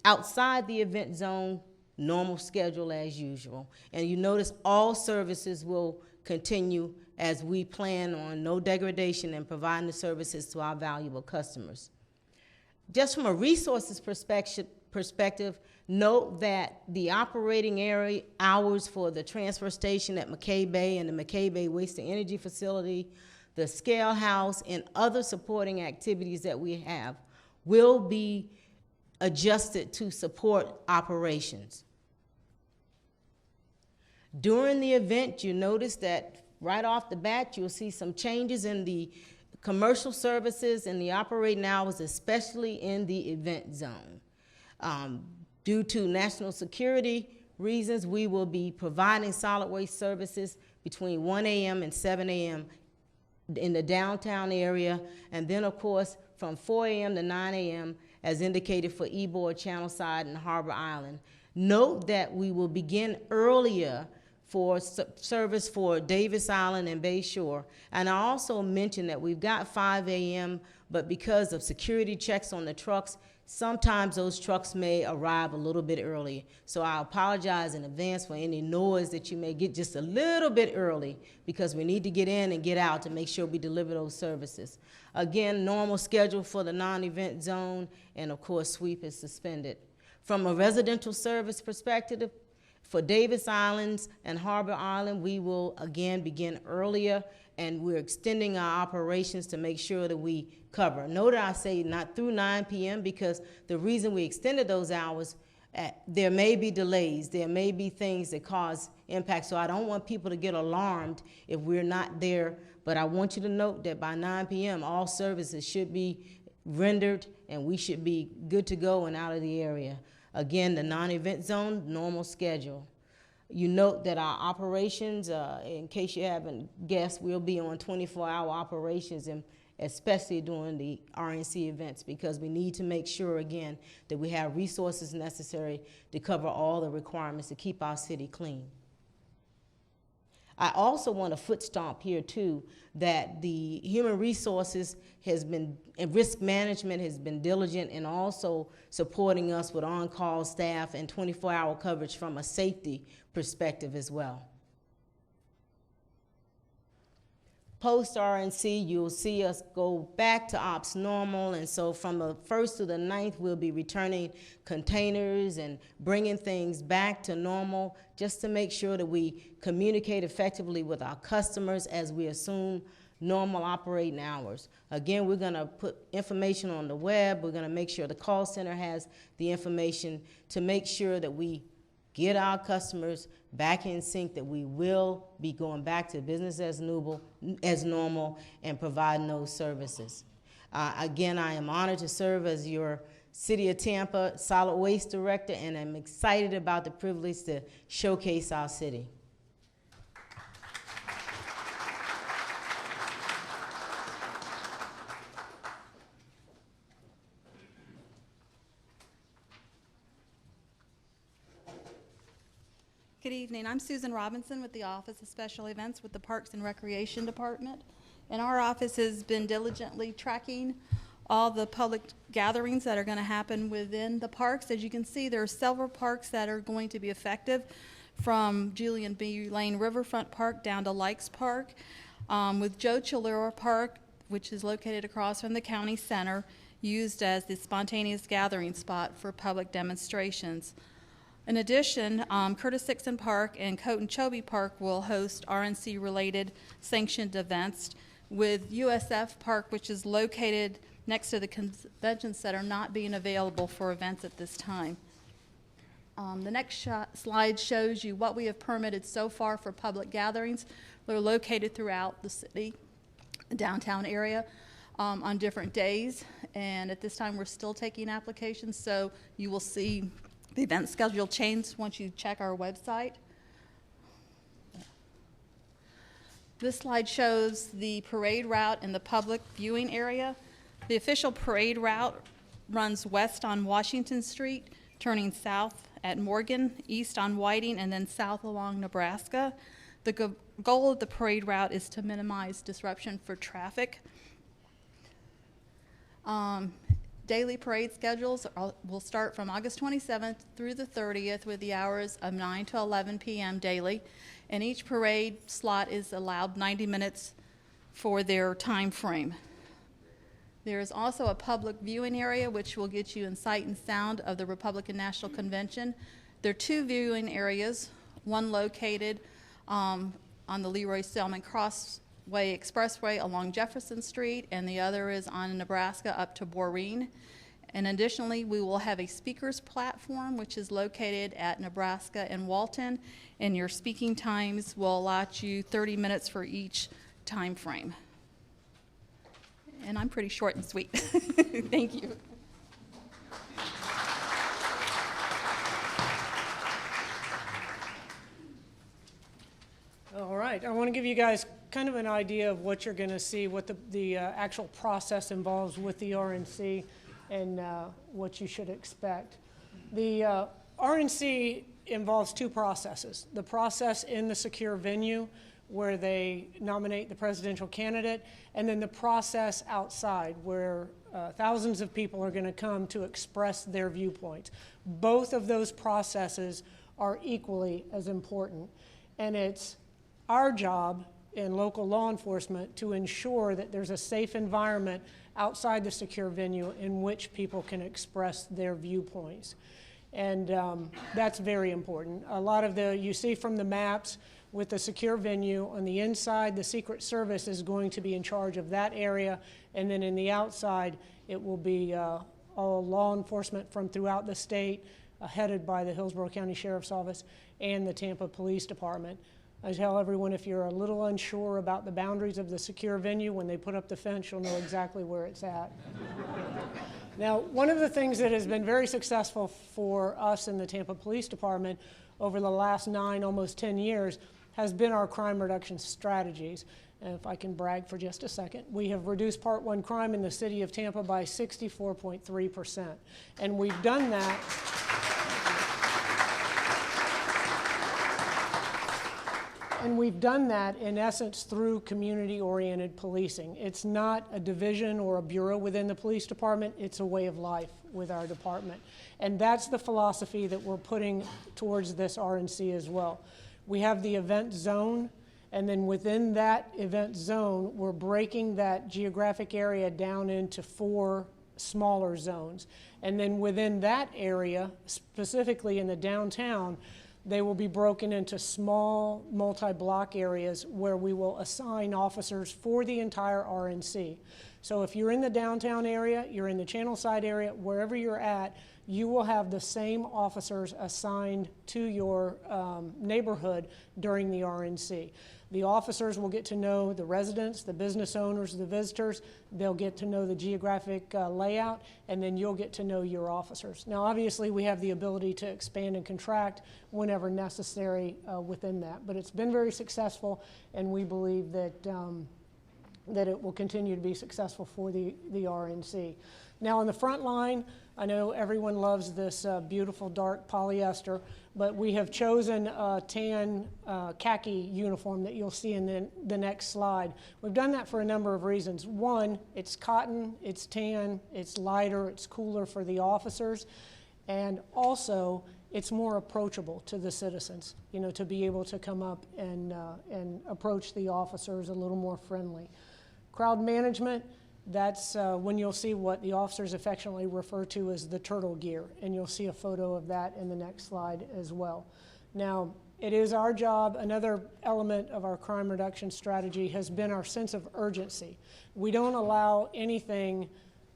Outside the event zone, normal schedule as usual. And you notice all services will continue as we plan on no degradation and providing the services to our valuable customers. Just from a resources perspective, note that the operating area hours for the transfer station at McKay Bay and the McKay Bay Waste and Energy Facility, the scale house, and other supporting activities that we have will be adjusted to support operations. During the event, you notice that right off the bat, you'll see some changes in the commercial services and the operating hours, especially in the event zone. Due to national security reasons, we will be providing solid waste services between 1 a.m. and 7 a.m. in the downtown area, and then, of course, from 4 a.m. to 9 a.m., as indicated for Ybor, Channelside, and Harbour Island. Note that we will begin earlier for service for Davis Island and Bayshore. And I also mentioned that we've got 5 a.m., but because of security checks on the trucks, sometimes those trucks may arrive a little bit early. So I apologize in advance for any noise that you may get just a little bit early, because we need to get in and get out to make sure we deliver those services. Again, normal schedule for the non-event zone, and of course, sweep is suspended. From a residential service perspective, for Davis Islands and Harbour Island, we will again begin earlier and we're extending our operations to make sure that we cover. Note that I say not through 9 p.m. because the reason we extended those hours, there may be delays, there may be things that cause impact, so I don't want people to get alarmed if we're not there, but I want you to note that by 9 p.m. all services should be rendered and we should be good to go and out of the area. Again, the non-event zone, normal schedule. You note that our operations, in case you haven't guessed, we'll be on 24-hour operations, and especially during the RNC events, because we need to make sure, again, that we have resources necessary to cover all the requirements to keep our city clean. I also want to foot stomp here too that the human resources has been, and risk management has been diligent in also supporting us with on-call staff and 24-hour coverage from a safety perspective as well. Post RNC, you'll see us go back to ops normal, and so from the 1st to the 9th, we'll be returning containers and bringing things back to normal just to make sure that we communicate effectively with our customers as we assume normal operating hours. Again, we're gonna put information on the web. We're gonna make sure the call center has the information to make sure that we get our customers back in sync, that we will be going back to business as normal and providing those services. Again, I am honored to serve as your City of Tampa Solid Waste Director, and I'm excited about the privilege to showcase our city. Good evening. I'm Susan Robinson with the Office of Special Events with the Parks and Recreation Department. And our office has been diligently tracking all the public gatherings that are going to happen within the parks. As you can see, there are several parks that are going to be effective, from Julian B. Lane Riverfront Park down to Likes Park, with Joe Chilura Park, which is located across from the county center, used as the spontaneous gathering spot for public demonstrations. In addition, Curtis Dixon Park and Coton-Chobe Park will host RNC-related sanctioned events, with USF Park, which is located next to the convention center, not being available for events at this time. The next slide shows you what we have permitted so far for public gatherings. They're located throughout the city, the downtown area, on different days, and at this time we're still taking applications, so you will see the event schedule change once you check our website. This slide shows the parade route in the public viewing area. The official parade route runs west on Washington Street, turning south at Morgan, east on Whiting, and then south along Nebraska. The goal of the parade route is to minimize disruption for traffic. Daily parade schedules will start from August 27th through the 30th with the hours of 9 to 11 p.m. daily, and each parade slot is allowed 90 minutes for their time frame. There is also a public viewing area which will get you in sight and sound of the Republican National Convention. There are two viewing areas, one located on the Leroy Selman Crossway Expressway along Jefferson Street, and the other is on Nebraska up to Boreen. And additionally, we will have a speakers platform which is located at Nebraska and Walton, and your speaking times will allot you 30 minutes for each time frame. And I'm pretty short and sweet. Thank you. All right, I want to give you guys kind of an idea of what you're going to see, what the actual process involves with the RNC, and what you should expect. The RNC involves two processes. The process in the secure venue, where they nominate the presidential candidate, and then the process outside, where thousands of people are going to come to express their viewpoints. Both of those processes are equally as important, and it's our job in local law enforcement to ensure that there's a safe environment outside the secure venue in which people can express their viewpoints. And that's very important. A lot of you see from the maps with the secure venue, on the inside, the Secret Service is going to be in charge of that area, and then in the outside, it will be all law enforcement from throughout the state, headed by the Hillsborough County Sheriff's Office and the Tampa Police Department. I tell everyone, if you're a little unsure about the boundaries of the secure venue, when they put up the fence, you'll know exactly where it's at. Now, one of the things that has been very successful for us in the Tampa Police Department over the last 9, almost 10 years has been our crime reduction strategies. And if I can brag for just a second, we have reduced Part 1 crime in the city of Tampa by 64.3%. And we've done that. And we've done that, in essence, through community-oriented policing. It's not a division or a bureau within the police department. It's a way of life with our department. And that's the philosophy that we're putting towards this RNC as well. We have the event zone, and then within that event zone, we're breaking that geographic area down into 4 smaller zones. And then within that area, specifically in the downtown, they will be broken into small multi-block areas where we will assign officers for the entire RNC. So if you're in the downtown area, you're in the Channelside area, wherever you're at, you will have the same officers assigned to your neighborhood during the RNC. The officers will get to know the residents, the business owners, the visitors. They'll get to know the geographic layout, and then you'll get to know your officers. Now, obviously, we have the ability to expand and contract whenever necessary within that. But it's been very successful, and we believe that, that it will continue to be successful for the RNC. Now, on the front line, I know everyone loves this beautiful dark polyester, but we have chosen a tan khaki uniform that you'll see in the next slide. We've done that for a number of reasons. One, it's cotton, it's tan, it's lighter, it's cooler for the officers, and also it's more approachable to the citizens, you know, to be able to come up and approach the officers a little more friendly. Crowd management, that's when you'll see what the officers affectionately refer to as the turtle gear, and you'll see a photo of that in the next slide as well. Now, it is our job, another element of our crime reduction strategy has been our sense of urgency. We don't allow anything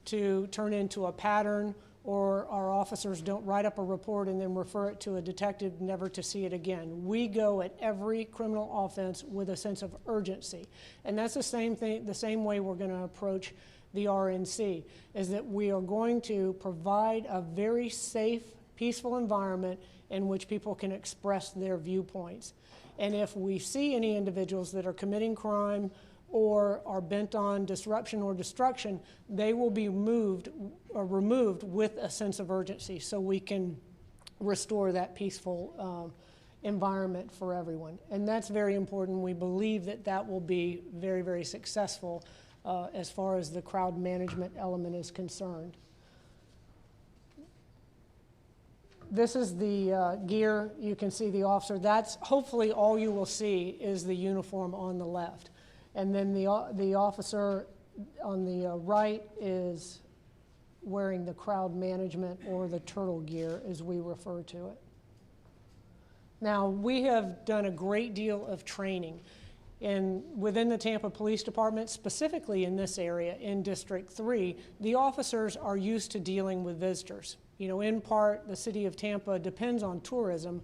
to turn into a pattern, or our officers don't write up a report and then refer it to a detective never to see it again. We go at every criminal offense with a sense of urgency. And that's the same thing, the same way we're going to approach the RNC, is that we are going to provide a very safe, peaceful environment in which people can express their viewpoints. And if we see any individuals that are committing crime or are bent on disruption or destruction, they will be removed with a sense of urgency so we can restore that peaceful environment for everyone. And that's very important. We believe that that will be very, very successful as far as the crowd management element is concerned. This is the gear. You can see the officer. That's hopefully all you will see is the uniform on the left. And then the officer on the right is wearing the crowd management, or the turtle gear as we refer to it. Now, we have done a great deal of training within the Tampa Police Department, specifically in this area, in District 3. The officers are used to dealing with visitors. You know, in part, the city of Tampa depends on tourism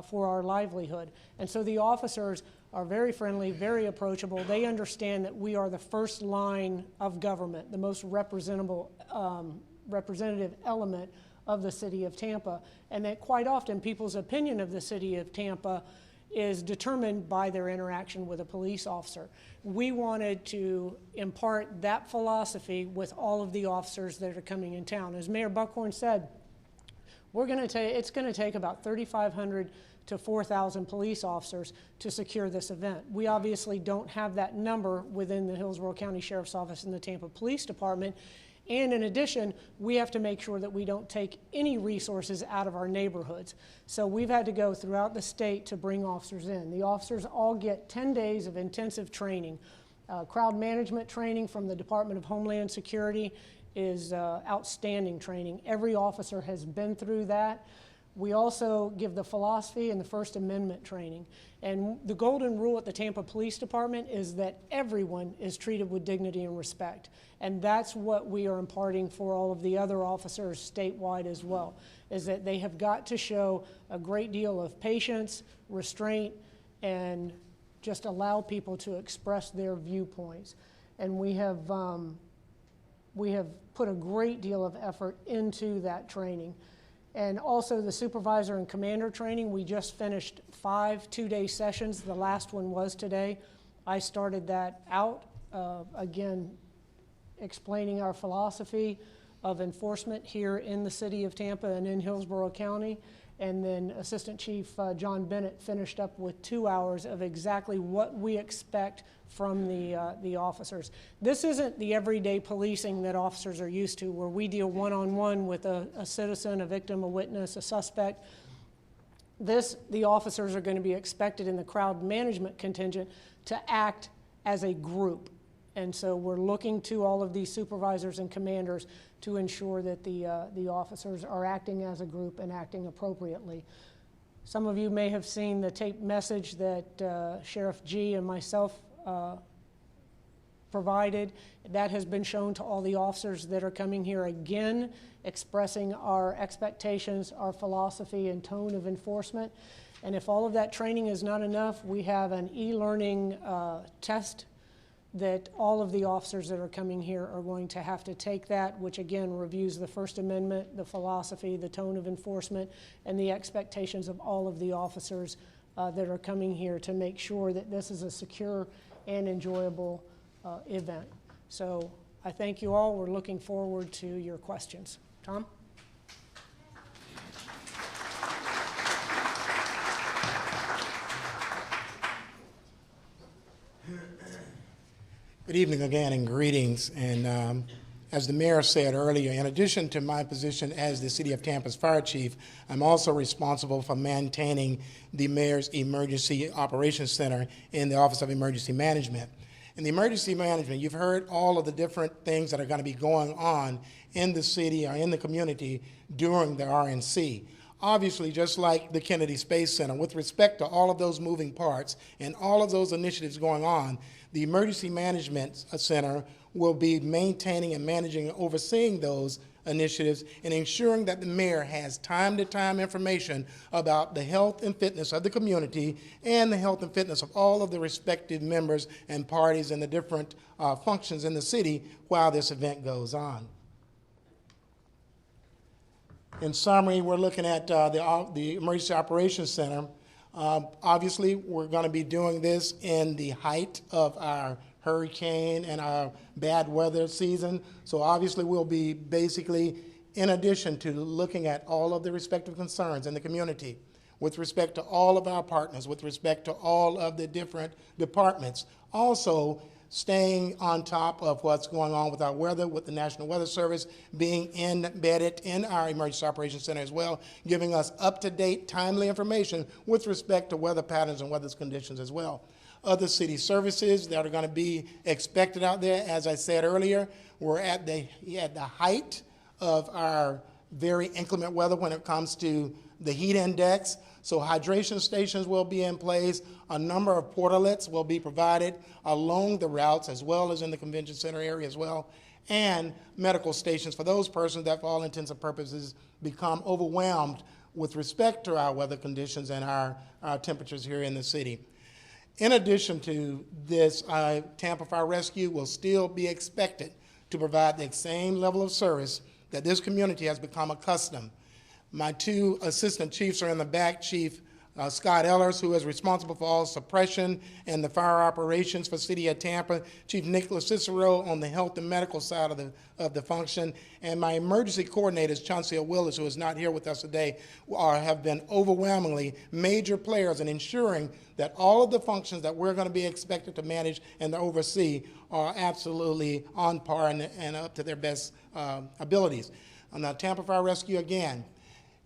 for our livelihood. And so the officers are very friendly, very approachable. They understand that we are the first line of government, the most representative element of the city of Tampa, and that quite often people's opinion of the city of Tampa is determined by their interaction with a police officer. We wanted to impart that philosophy with all of the officers that are coming in town. As Mayor Buckhorn said, it's going to take about 3,500 to 4,000 police officers to secure this event. We obviously don't have that number within the Hillsborough County Sheriff's Office and the Tampa Police Department. And in addition, we have to make sure that we don't take any resources out of our neighborhoods. So we've had to go throughout the state to bring officers in. The officers all get 10 days of intensive training, crowd management training from the Department of Homeland Security, is outstanding training. Every officer has been through that. We also give the philosophy and the First Amendment training. And the golden rule at the Tampa Police Department is that everyone is treated with dignity and respect. And that's what we are imparting for all of the other officers statewide as well, is that they have got to show a great deal of patience, restraint, and just allow people to express their viewpoints. And we have put a great deal of effort into that training. And also the supervisor and commander training, we just finished 5 two-day sessions. The last one was today. I started that out, again, explaining our philosophy of enforcement here in the city of Tampa and in Hillsborough County. And then Assistant Chief John Bennett finished up with 2 hours of exactly what we expect from the officers. This isn't the everyday policing that officers are used to, where we deal one-on-one with a citizen, a victim, a witness, a suspect. The officers are going to be expected in the crowd management contingent to act as a group. And so we're looking to all of these supervisors and commanders to ensure that the officers are acting as a group and acting appropriately. Some of you may have seen the taped message that Sheriff G and myself provided. That has been shown to all the officers that are coming here, again, expressing our expectations, our philosophy, and tone of enforcement. And if all of that training is not enough, we have an e-learning test that all of the officers that are coming here are going to have to take that, which again reviews the First Amendment, the philosophy, the tone of enforcement, and the expectations of all of the officers that are coming here to make sure that this is a secure and enjoyable event. So I thank you all. We're looking forward to your questions. Tom? Good evening again and greetings. And as the mayor said earlier, in addition to my position as the City of Tampa's fire chief, I'm also responsible for maintaining the mayor's Emergency Operations Center in the Office of Emergency Management. In the emergency management, you've heard all of the different things that are going to be going on in the city or in the community during the RNC. Obviously, just like the Kennedy Space Center, with respect to all of those moving parts and all of those initiatives going on, the Emergency Management Center will be maintaining and managing and overseeing those initiatives and ensuring that the mayor has time-to-time information about the health and fitness of the community and the health and fitness of all of the respective members and parties and the different functions in the city while this event goes on. In summary, we're looking at the Emergency Operations Center. Obviously, we're going to be doing this in the height of our hurricane and our bad weather season. So obviously, we'll be basically, in addition to looking at all of the respective concerns in the community, with respect to all of our partners, with respect to all of the different departments, also staying on top of what's going on with our weather, with the National Weather Service being embedded in our Emergency Operations Center as well, giving us up-to-date, timely information with respect to weather patterns and weather conditions as well. Other city services that are going to be expected out there, as I said earlier, we're at the height of our very inclement weather when it comes to the heat index. So hydration stations will be in place. A number of portalets will be provided along the routes as well as in the convention center area as well, and medical stations for those persons that for all intents and purposes become overwhelmed with respect to our weather conditions and our temperatures here in the city. In addition to this, Tampa Fire Rescue will still be expected to provide the same level of service that this community has become accustomed. My two assistant chiefs are in the back, Chief Scott Ellers, who is responsible for all suppression and the fire operations for City of Tampa, Chief Nicholas Cicero on the health and medical side of the function, and my emergency coordinators, Chauncey Willis, who is not here with us today, have been overwhelmingly major players in ensuring that all of the functions that we're going to be expected to manage and to oversee are absolutely on par and up to their best abilities. On the Tampa Fire Rescue, again,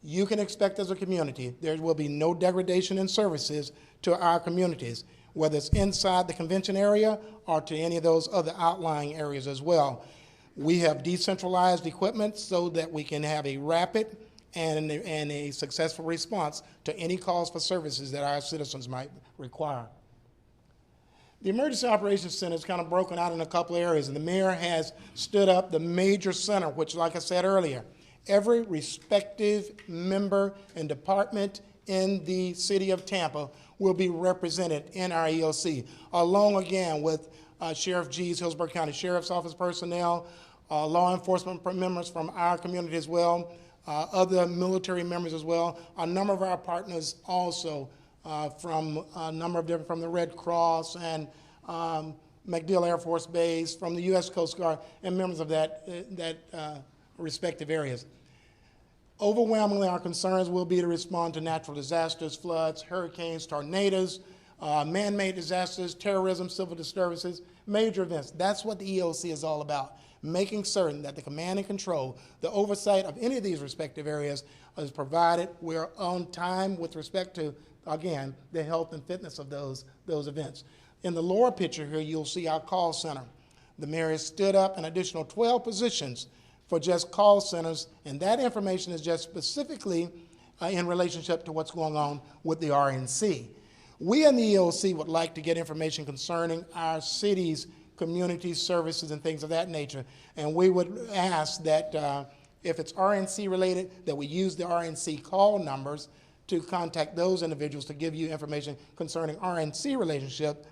you can expect as a community there will be no degradation in services to our communities, whether it's inside the convention area or to any of those other outlying areas as well. We have decentralized equipment so that we can have a rapid and a successful response to any calls for services that our citizens might require. The Emergency Operations Center is kind of broken out in a couple areas, and the mayor has stood up the major center, which, like I said earlier, every respective member and department in the city of Tampa will be represented in our EOC, along again with Sheriff G's Hillsborough County Sheriff's Office personnel, law enforcement members from our community as well, other military members as well, a number of our partners also from a number of different, from the Red Cross and MacDill Air Force Base, from the U.S. Coast Guard, and members of that respective areas. Overwhelmingly, our concerns will be to respond to natural disasters, floods, hurricanes, tornadoes, man-made disasters, terrorism, civil disturbances, major events. That's what the EOC is all about, making certain that the command and control, the oversight of any of these respective areas is provided. We're on time with respect to, again, the health and fitness of those events. In the lower picture here, you'll see our call center. The mayor has stood up an additional 12 positions for just call centers, and that information is just specifically in relationship to what's going on with the RNC. We in the EOC would like to get information concerning our city's community services and things of that nature, and we would ask that if it's RNC related, that we use the RNC call numbers to contact those individuals to give you information concerning RNC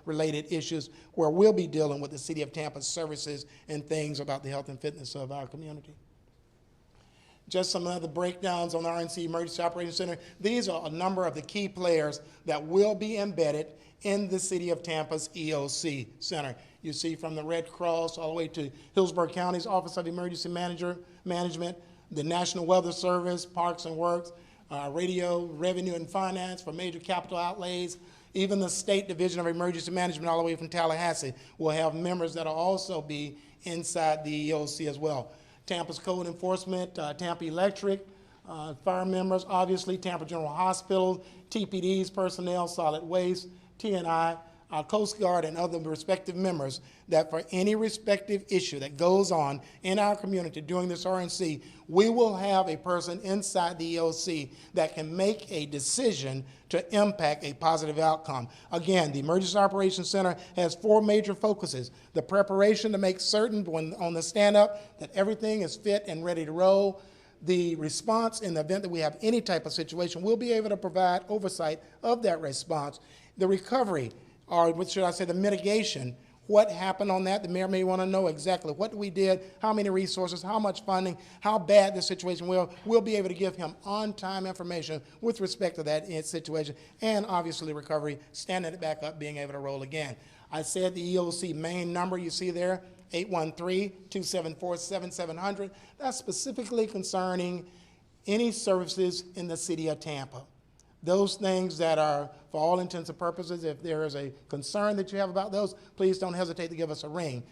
related issues where we'll be dealing with the City of Tampa services and things about the health and fitness of our community. Just some other breakdowns on the RNC Emergency Operations Center. These are a number of the key players that will be embedded in the City of Tampa's EOC Center. You see from the Red Cross all the way to Hillsborough County's Office of Emergency Management, the National Weather Service, Parks and Works, Radio, Revenue and Finance for major capital outlays. Even the State Division of Emergency Management all the way from Tallahassee will have members that will also be inside the EOC as well. Tampa's Code Enforcement, Tampa Electric, fire members, obviously, Tampa General Hospital, TPD's personnel, Solid Waste, TNI, our Coast Guard, and other respective members, that for any respective issue that goes on in our community during this RNC, we will have a person inside the EOC that can make a decision to impact a positive outcome. Again, the Emergency Operations Center has 4 major focuses: the preparation to make certain when on the stand-up that everything is fit and ready to roll; the response in the event that we have any type of situation, we'll be able to provide oversight of that response; the recovery, or what should I say, the mitigation. What happened on that? The mayor may want to know exactly what we did, how many resources, how much funding, how bad the situation will. We'll be able to give him on-time information with respect to that situation, and obviously recovery, standing it back up, being able to roll again. I said the EOC main number you see there, 813-274-7700. That's specifically concerning any services in the city of Tampa. Those things that are, for all intents and purposes, if there is a concern that you have about those, please don't hesitate to give us a ring.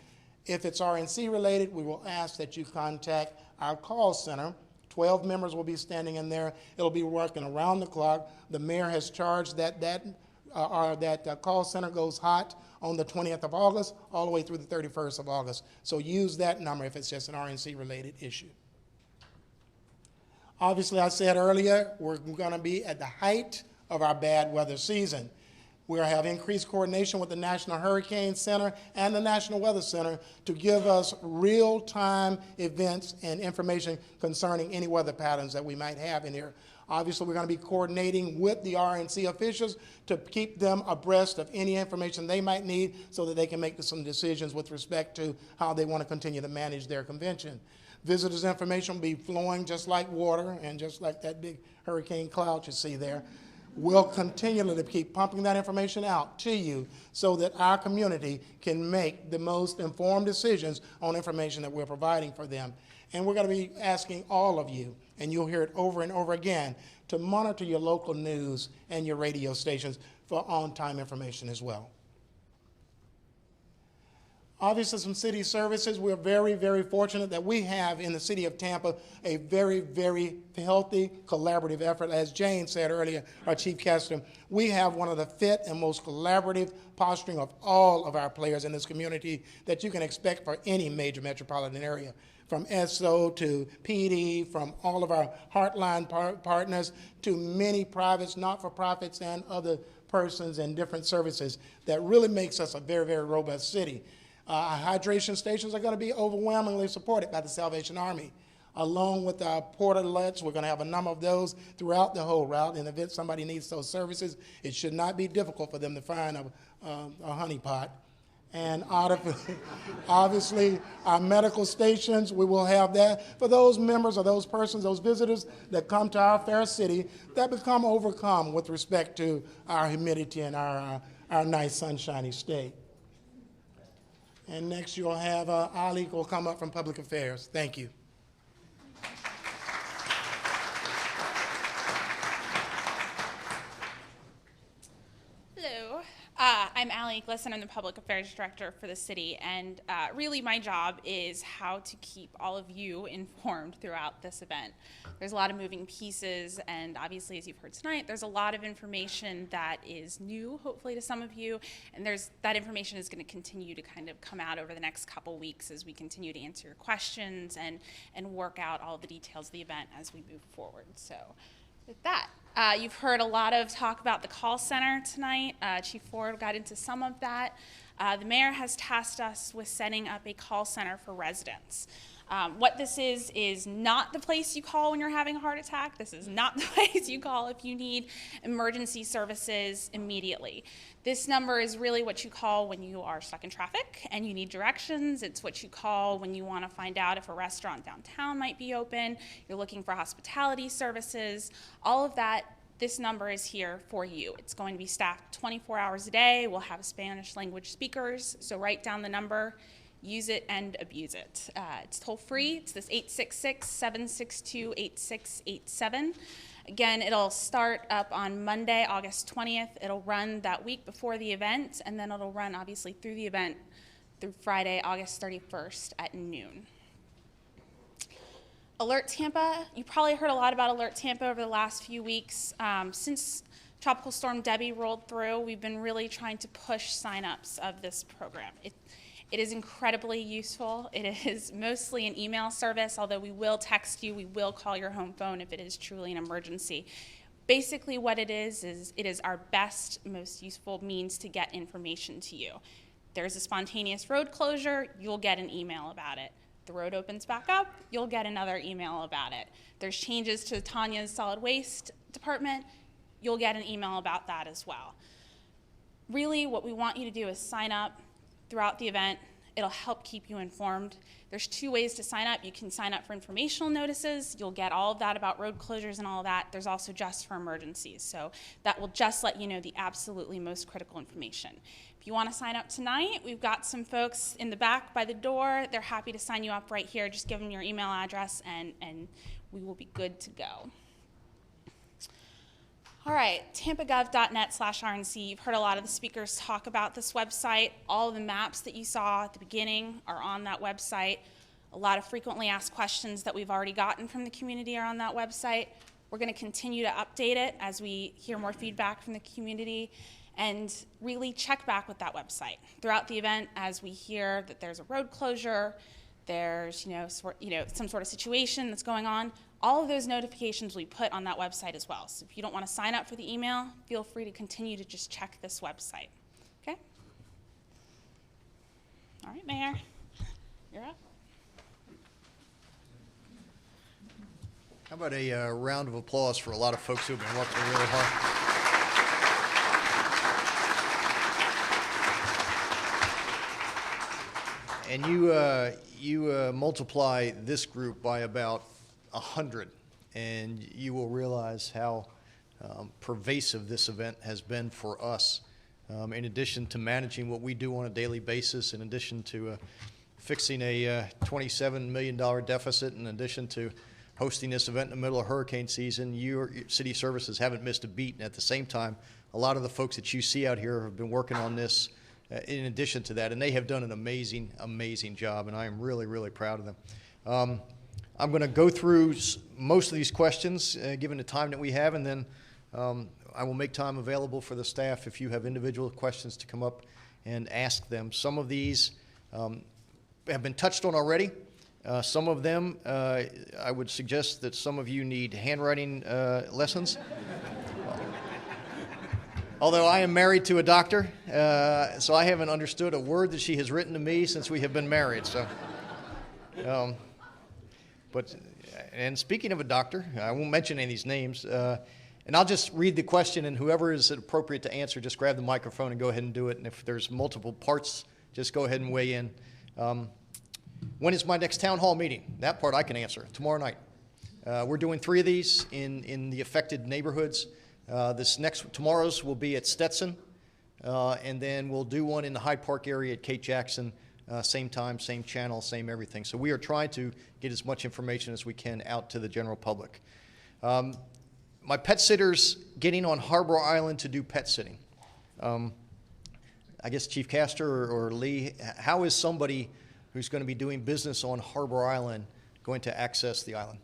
If it's RNC related, we will ask that you contact our call center. 12 members will be standing in there. It'll be working around the clock. The mayor has charged that call center goes hot on the 20th of August all the way through the 31st of August. So use that number if it's just an RNC related issue. Obviously, I said earlier, we're going to be at the height of our bad weather season. We'll have increased coordination with the National Hurricane Center and the National Weather Center to give us real-time events and information concerning any weather patterns that we might have in here. Obviously, we're going to be coordinating with the RNC officials to keep them abreast of any information they might need so that they can make some decisions with respect to how they want to continue to manage their convention. Visitors' information will be flowing just like water and just like that big hurricane cloud you see there. We'll continue to keep pumping that information out to you so that our community can make the most informed decisions on information that we're providing for them. And we're going to be asking all of you, and you'll hear it over and over again, to monitor your local news and your radio stations for on-time information as well. Obviously, some city services. We're very, very fortunate that we have in the city of Tampa a very, very healthy, collaborative effort. As Jane said earlier, our chief caster, we have one of the fit and most collaborative posturing of all of our players in this community that you can expect for any major metropolitan area. From SO to PD, from all of our Heartline partners to many privates, not-for-profits, and other persons and different services that really makes us a very, very robust city. Our hydration stations are going to be overwhelmingly supported by the Salvation Army. Along with our portalets, we're going to have a number of those throughout the whole route. In the event somebody needs those services, it should not be difficult for them to find a honey pot. And obviously, our medical stations, we will have that for those members or those persons, those visitors that come to our fair city that become overcome with respect to our humidity and our nice sunshiny state. And next you'll have Ali who will come up from Public Affairs. Thank you. Hello, I'm Ali Glisson. I'm the Public Affairs Director for the city, and really my job is how to keep all of you informed throughout this event. There's a lot of moving pieces, and obviously, as you've heard tonight, there's a lot of information that is new, hopefully to some of you, and that information is going to continue to kind of come out over the next couple weeks as we continue to answer your questions and work out all the details of the event as we move forward. So with that, you've heard a lot of talk about the call center tonight. Chief Ford got into some of that. The mayor has tasked us with setting up a call center for residents. What this is not the place you call when you're having a heart attack. This is not the place you call if you need emergency services immediately. This number is really what you call when you are stuck in traffic and you need directions. It's what you call when you want to find out if a restaurant downtown might be open, you're looking for hospitality services, all of that. This number is here for you. It's going to be staffed 24 hours a day. We'll have Spanish language speakers, so write down the number, use it and abuse it. It's toll free. It's this 866-762-8687. Again, it'll start up on Monday, August 20th. It'll run that week before the event, and then it'll run obviously through the event through Friday, August 31st at noon. Alert Tampa, you probably heard a lot about Alert Tampa over the last few weeks. Since Tropical Storm Debbie rolled through, we've been really trying to push signups of this program. It is incredibly useful. It is mostly an email service, although we will text you, we will call your home phone if it is truly an emergency. Basically what it is it is our best, most useful means to get information to you. There's a spontaneous road closure, you'll get an email about it. The road opens back up, you'll get another email about it. There's changes to Tanya's solid waste department, you'll get an email about that as well. Really, what we want you to do is sign up throughout the event. It'll help keep you informed. There's two ways to sign up. You can sign up for informational notices. You'll get all of that about road closures and all of that. There's also just for emergencies. So that will just let you know the absolutely most critical information. If you want to sign up tonight, we've got some folks in the back by the door. They're happy to sign you up right here. Just give them your email address and we will be good to go. All right, tampagov.net/RNC. You've heard a lot of the speakers talk about this website. All of the maps that you saw at the beginning are on that website. A lot of frequently asked questions that we've already gotten from the community are on that website. We're going to continue to update it as we hear more feedback from the community and really check back with that website throughout the event as we hear that there's a road closure, there's some sort of situation that's going on. All of those notifications we put on that website as well. So if you don't want to sign up for the email, feel free to continue to just check this website. Okay? All right, Mayor, you're up. How about a round of applause for a lot of folks who've been working really hard? And you multiply this group by about 100, and you will realize how pervasive this event has been for us. In addition to managing what we do on a daily basis, in addition to fixing a $27 million deficit, in addition to hosting this event in the middle of hurricane season, your city services haven't missed a beat. And at the same time, a lot of the folks that you see out here have been working on this in addition to that, and they have done an amazing, amazing job, and I am really, really proud of them. I'm going to go through most of these questions, given the time that we have, and then I will make time available for the staff if you have individual questions to come up and ask them. Some of these have been touched on already. Some of them, I would suggest that some of you need handwriting lessons. Although I am married to a doctor, so I haven't understood a word that she has written to me since we have been married. So, and speaking of a doctor, I won't mention any of these names, and I'll just read the question, and whoever is appropriate to answer, just grab the microphone and go ahead and do it. And if there's multiple parts, just go ahead and weigh in. When is my next town hall meeting? That part I can answer. Tomorrow night. We're doing 3 of these in the affected neighborhoods. Tomorrow's will be at Stetson, and then we'll do one in the Hyde Park area at Kate Jackson, same time, same channel, same everything. So we are trying to get as much information as we can out to the general public. My pet sitters getting on Harbour Island to do pet sitting. I guess Chief Castor or Lee, how is somebody who's going to be doing business on Harbour Island going to access the island?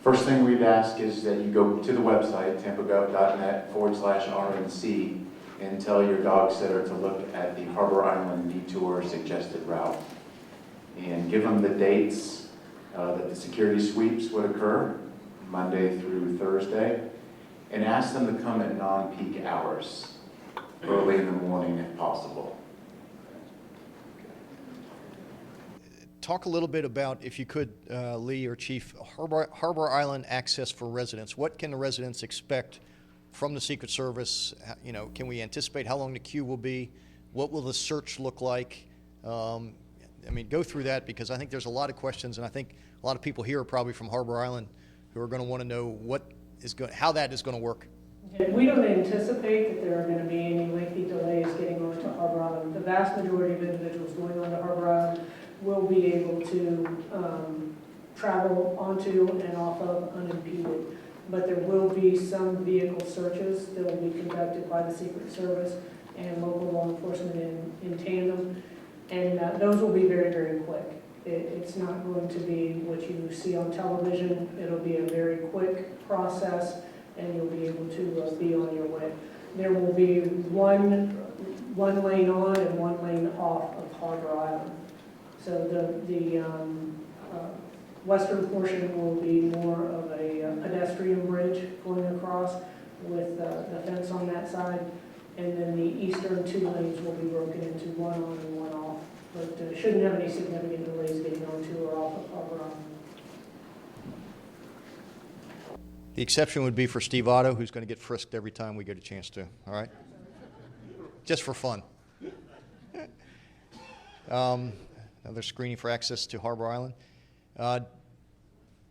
First thing we'd ask is that you go to the website, tampagov.net/RNC, and tell your dog sitter to look at the Harbour Island Detour suggested route. And give them the dates that the security sweeps would occur, Monday through Thursday, and ask them to come at non-peak hours, early in the morning if possible. Talk a little bit about, if you could, Lee or Chief, Harbour Island access for residents. What can the residents expect from the Secret Service? You know, can we anticipate how long the queue will be? What will the search look like? I mean, go through that, because I think there's a lot of questions, and I think a lot of people here are probably from Harbour Island who are going to want to know how that is going to work. Okay, we don't anticipate that there are going to be any lengthy delays getting onto Harbour Island. The vast majority of individuals going onto Harbour Island will be able to travel onto and off of unimpeded. But there will be some vehicle searches that will be conducted by the Secret Service and local law enforcement in tandem. And those will be very, very quick. It's not going to be what you see on television. It'll be a very quick process, and you'll be able to be on your way. There will be one lane on and one lane off of Harbour Island. So the western portion will be more of a pedestrian bridge going across with the fence on that side, and then the eastern 2 lanes will be broken into one on and one off. But shouldn't have any significant delays getting onto or off of Harbour Island. The exception would be for Steve Otto, who's going to get frisked every time we get a chance to, all right? Just for fun. Another screening for access to Harbour Island.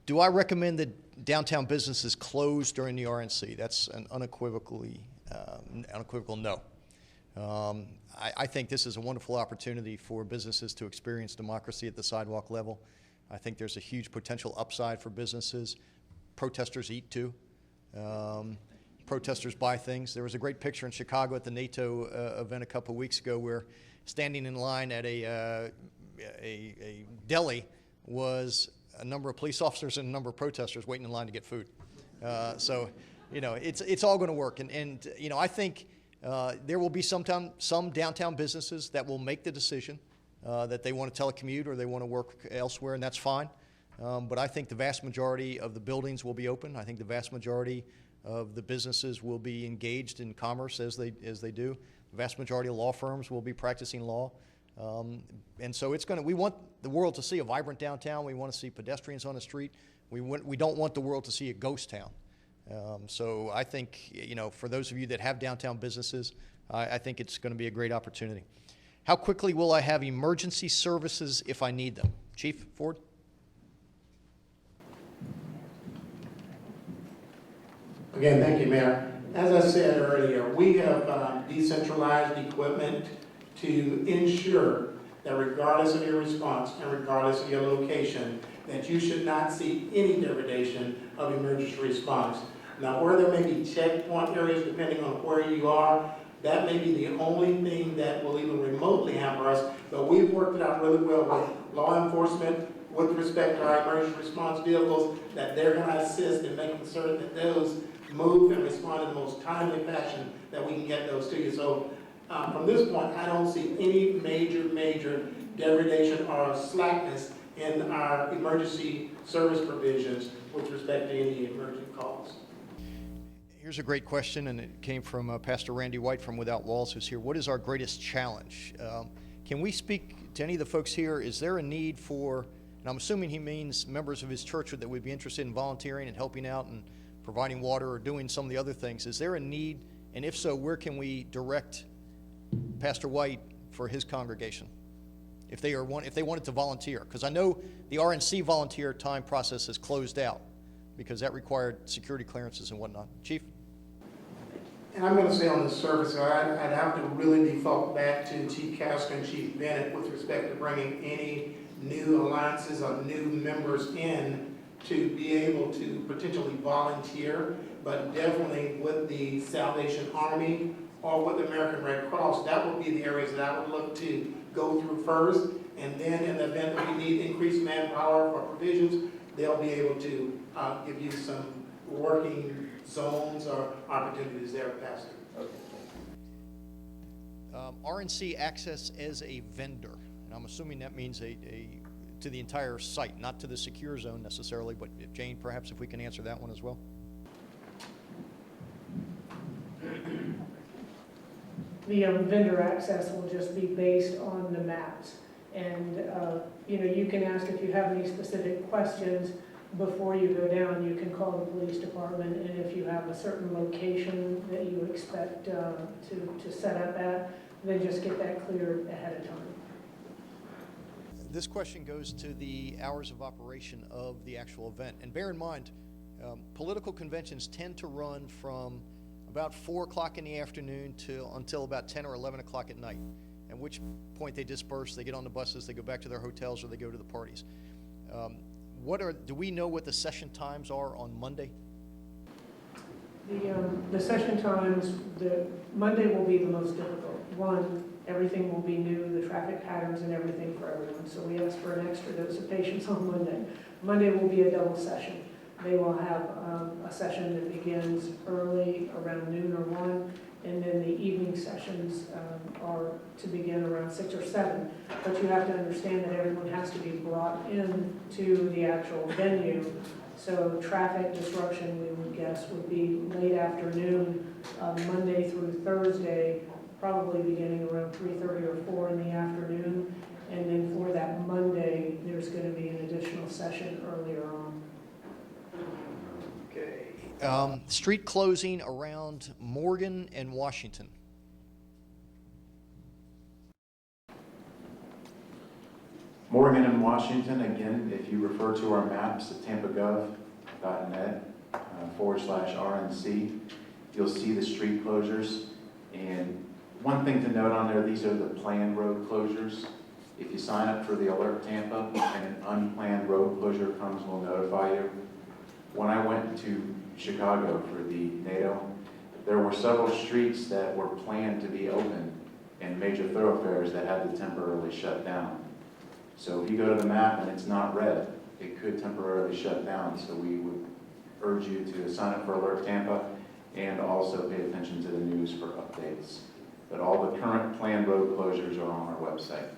Do I recommend that downtown businesses close during the RNC? That's an unequivocal no. I think this is a wonderful opportunity for businesses to experience democracy at the sidewalk level. I think there's a huge potential upside for businesses. Protesters eat too. Protesters buy things. There was a great picture in Chicago at the NATO event a couple weeks ago where standing in line at a deli was a number of police officers and a number of protesters waiting in line to get food. So, you know, it's all going to work. And you know, I think there will be some downtown businesses that will make the decision that they want to telecommute or they want to work elsewhere, and that's fine. But I think the vast majority of the buildings will be open. I think the vast majority of the businesses will be engaged in commerce as they do. The vast majority of law firms will be practicing law. And so we want the world to see a vibrant downtown. We want to see pedestrians on the street. We don't want the world to see a ghost town. So I think, you know, for those of you that have downtown businesses, I think it's going to be a great opportunity. How quickly will I have emergency services if I need them? Chief Ford? Again, thank you, Mayor. As I said earlier, we have decentralized equipment to ensure that regardless of your response and regardless of your location, that you should not see any degradation of emergency response. Now, where there may be checkpoint areas, depending on where you are, that may be the only thing that will even remotely totally hamper us, but we've worked it out really well with law enforcement with respect to our emergency response vehicles, that they're going to assist in making certain that those move and respond in the most timely fashion that we can get those to you. So from this point, I don't see any major degradation or slackness in our emergency service provisions with respect to any emergent calls. Here's a great question, and it came from Pastor Randy White from Without Walls, who's here. What is our greatest challenge? Can we speak to any of the folks here? Is there a need for, and I'm assuming he means members of his church that would be interested in volunteering and helping out and providing water or doing some of the other things. Is there a need? And if so, where can we direct Pastor White for his congregation if they wanted to volunteer? Because I know the RNC volunteer time process is closed out because that required security clearances and whatnot. Chief? And I'm going to say on the surface, I'd have to really default back to Chief Castor and Chief Bennett with respect to bringing any new alliances or new members in to be able to potentially volunteer, but definitely with the Salvation Army or with the American Red Cross, that would be the areas that I would look to go through first, and then in the event that we need increased manpower for provisions, they'll be able to give you some working zones or opportunities there, Pastor. RNC access as a vendor, and I'm assuming that means to the entire site, not to the secure zone necessarily, but Jane, perhaps if we can answer that one as well. The vendor access will just be based on the maps. And, you can ask if you have any specific questions before you go down. You can call the police department, and if you have a certain location that you expect to set up at, then just get that cleared ahead of time. This question goes to the hours of operation of the actual event. And bear in mind, political conventions tend to run from about 4 o'clock in the afternoon until about 10 or 11 o'clock at night, at which point they disperse, they get on the buses, they go back to their hotels, or they go to the parties. Do we know what the session times are on Monday? The session times, Monday will be the most difficult. One, everything will be new, the traffic patterns and everything for everyone. So we ask for an extra dose of patience on Monday. Monday will be a double session. They will have a session that begins early, around noon or 1, and then the evening sessions are to begin around 6 or 7. But you have to understand that everyone has to be brought in to the actual venue. So traffic disruption, we would guess, would be late afternoon, Monday through Thursday, probably beginning around 3:30 or 4 in the afternoon. And then for that Monday, there's going to be an additional session earlier on. Okay. Street closing around Morgan and Washington. Morgan and Washington, again, if you refer to our maps at tampagov.net /RNC, you'll see the street closures. And one thing to note on there, these are the planned road closures. If you sign up for the Alert Tampa and an unplanned road closure comes, we'll notify you. When I went to Chicago for the NATO, there were several streets that were planned to be open and major thoroughfares that had to temporarily shut down. So if you go to the map and it's not red, it could temporarily shut down. So we would urge you to sign up for Alert Tampa and also pay attention to the news for updates. But all the current planned road closures are on our website.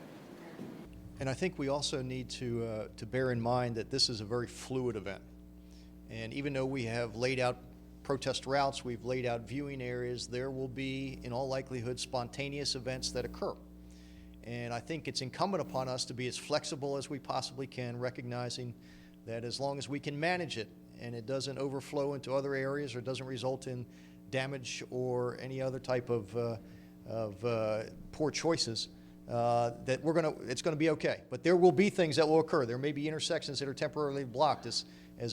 And I think we also need to bear in mind that this is a very fluid event. And even though we have laid out protest routes, we've laid out viewing areas, there will be, in all likelihood, spontaneous events that occur. And I think it's incumbent upon us to be as flexible as we possibly can, recognizing that as long as we can manage it and it doesn't overflow into other areas or doesn't result in damage or any other type of poor choices, that it's going to be okay. But there will be things that will occur. There may be intersections that are temporarily blocked as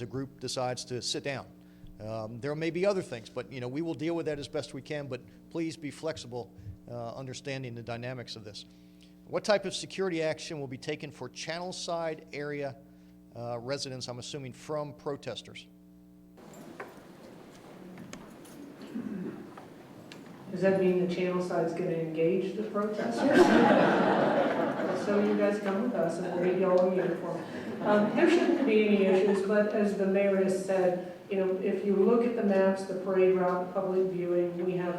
a group decides to sit down. There may be other things, but we will deal with that as best we can. But please be flexible, understanding the dynamics of this. What type of security action will be taken for channel side area residents, I'm assuming, from protesters? Does that mean the channel side's gonna engage the protesters? So you guys come with us and we'll get you all in uniform. There shouldn't be any issues, but as the mayor has said, you know, if you look at the maps, the parade route, public viewing, we have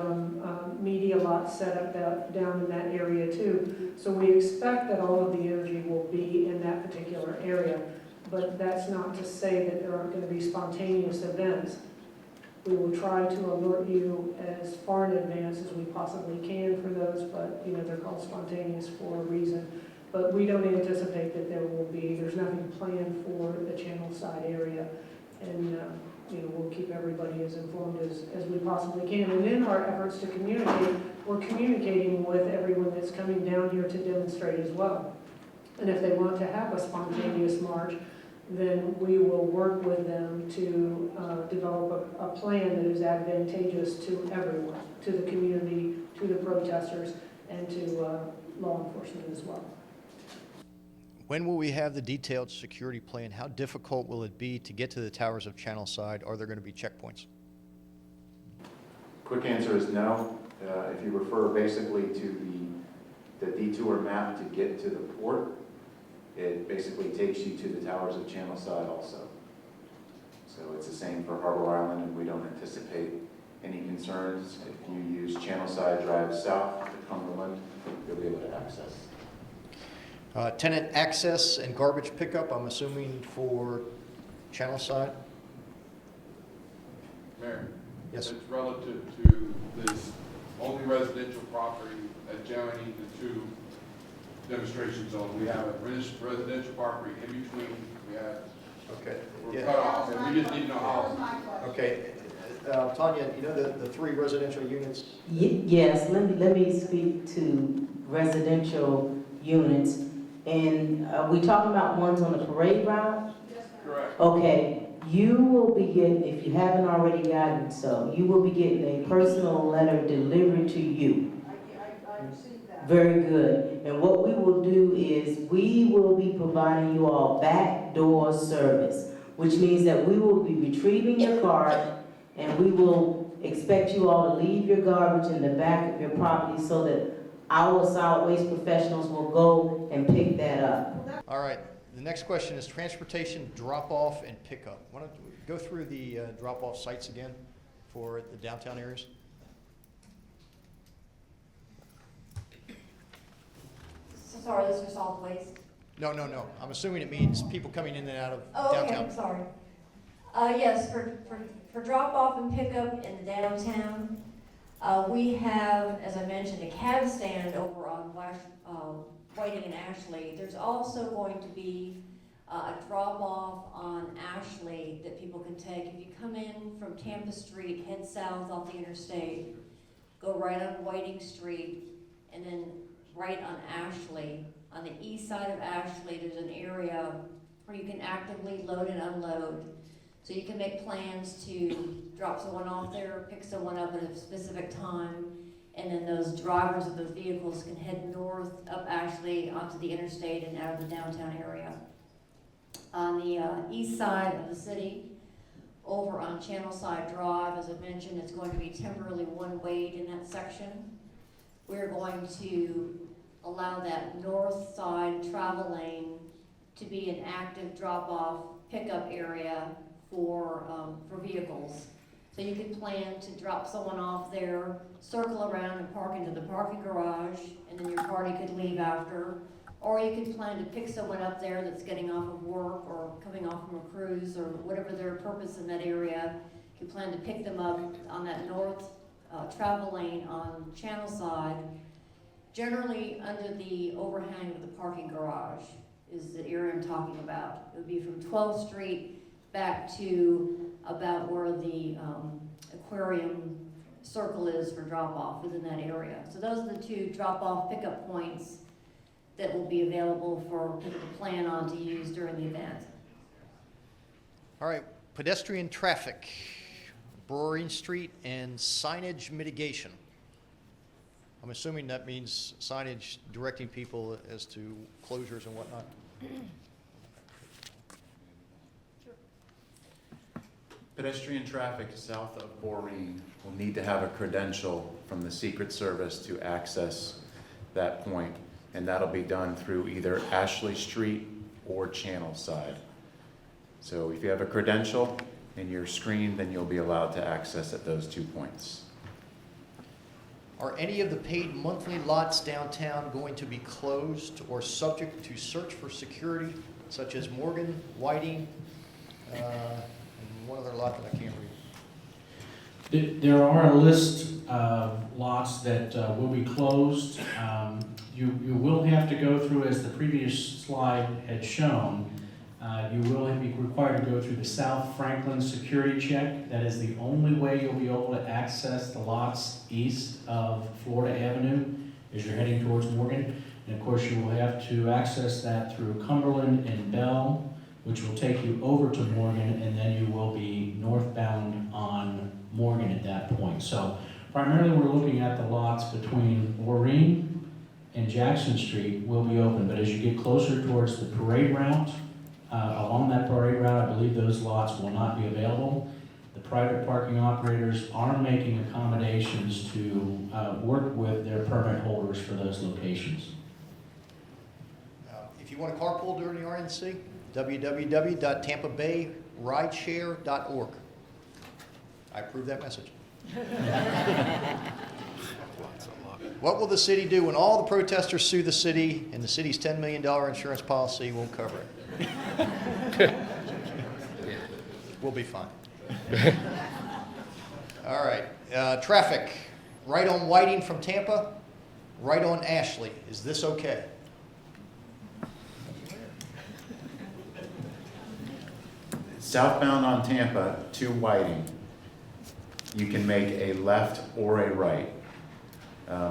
media lots set up down in that area too. So we expect that all of the energy will be in that particular area. But that's not to say that there aren't going to be spontaneous events. We will try to alert you as far in advance as we possibly can for those, but you know, they're called spontaneous for a reason. But we don't anticipate that there's nothing planned for the channel side area. And you know, we'll keep everybody as informed as we possibly can. And in our efforts to communicate, we're communicating with everyone that's coming down here to demonstrate as well. And if they want to have a spontaneous march, then we will work with them to develop a plan that is advantageous to everyone, to the community, to the protesters, and to law enforcement as well. When will we have the detailed security plan? How difficult will it be to get to the towers of Channel Side? Are there going to be checkpoints? Quick answer is no. If you refer basically to the Detour map to get to the port, it basically takes you to the towers of Channel Side also. So it's the same for Harbour Island, and we don't anticipate any concerns. If you use Channel Side Drive south to Cumberland, you'll be able to access. Tenant access and garbage pickup, I'm assuming for Channel Side? Mayor? Yes. It's relative to this only residential property adjoining the two demonstration zones. We have a residential property in between. We have, Okay. we're cut off, and we just need to know how. Okay. Tanya, you know the 3 residential units? Yes, let me speak to residential units. And we talking about ones on the parade route? Correct. Okay, you will be getting, if you haven't already gotten so, you will be getting a personal letter delivered to you. I received that. Very good. And what we will do is we will be providing you all backdoor service, which means that we will be retrieving your card and we will expect you all to leave your garbage in the back of your property so that our solid waste professionals will go and pick that up. All right. The next question is transportation drop-off and pickup. Why don't we go through the drop-off sites again for the downtown areas? So sorry, this is solid waste. No. I'm assuming it means people coming in and out of Oh, okay, downtown. I'm sorry. Yes, for drop-off and pickup in the downtown, we have, as I mentioned, a cab stand over on Whiting and Ashley. There's also going to be a drop-off on Ashley that people can take. If you come in from Tampa Street, head south off the interstate, go right on Whiting Street, and then right on Ashley. On the east side of Ashley, there's an area where you can actively load and unload. So you can make plans to drop someone off there, pick someone up at a specific time, and then those drivers of those vehicles can head north up Ashley onto the interstate and out of the downtown area. On the east side of the city, over on Channel Side Drive, as I mentioned, it's going to be temporarily one-way in that section. We're going to allow that north side travel lane to be an active drop-off pickup area for vehicles. So you could plan to drop someone off there, circle around and park into the parking garage, and then your party could leave after. Or you could plan to pick someone up there that's getting off of work or coming off from a cruise or whatever their purpose in that area. You plan to pick them up on that north travel lane on Channel Side, generally under the overhang of the parking garage is the area I'm talking about. It would be from 12th Street back to about where the aquarium circle is for drop-off within that area. So those are the 2 drop-off pickup points that will be available for people to plan on to use during the event. All right, pedestrian traffic, Brewery Street, and signage mitigation. I'm assuming that means signage directing people as to closures and whatnot. Pedestrian traffic south of Boreen will need to have a credential from the Secret Service to access that point, and that'll be done through either Ashley Street or Channel Side. So if you have a credential and you're screened, then you'll be allowed to access at those 2 points. Are any of the paid monthly lots downtown going to be closed or subject to search for security, such as Morgan, Whiting, and one other lot that I can't read? There are a list of lots that will be closed. You will have to go through, as the previous slide had shown, you will be required to go through the South Franklin security check. That is the only way you'll be able to access the lots east of Florida Avenue as you're heading towards Morgan. And of course, you will have to access that through Cumberland and Bell, which will take you over to Morgan, and then you will be northbound on Morgan at that point. So primarily we're looking at the lots between Boreen and Jackson Street will be open, but as you get closer towards the parade route, along that parade route, I believe those lots will not be available. The private parking operators are making accommodations to work with their permit holders for those locations. If you want to carpool during the RNC, www.tampabayrideshare.org. I approve that message. What will the city do when all the protesters sue the city and the city's $10 million insurance policy won't cover it? We'll be fine. All right. Traffic. Right on Whiting from Tampa, right on Ashley. Is this okay? Southbound on Tampa to Whiting, you can make a left or a right.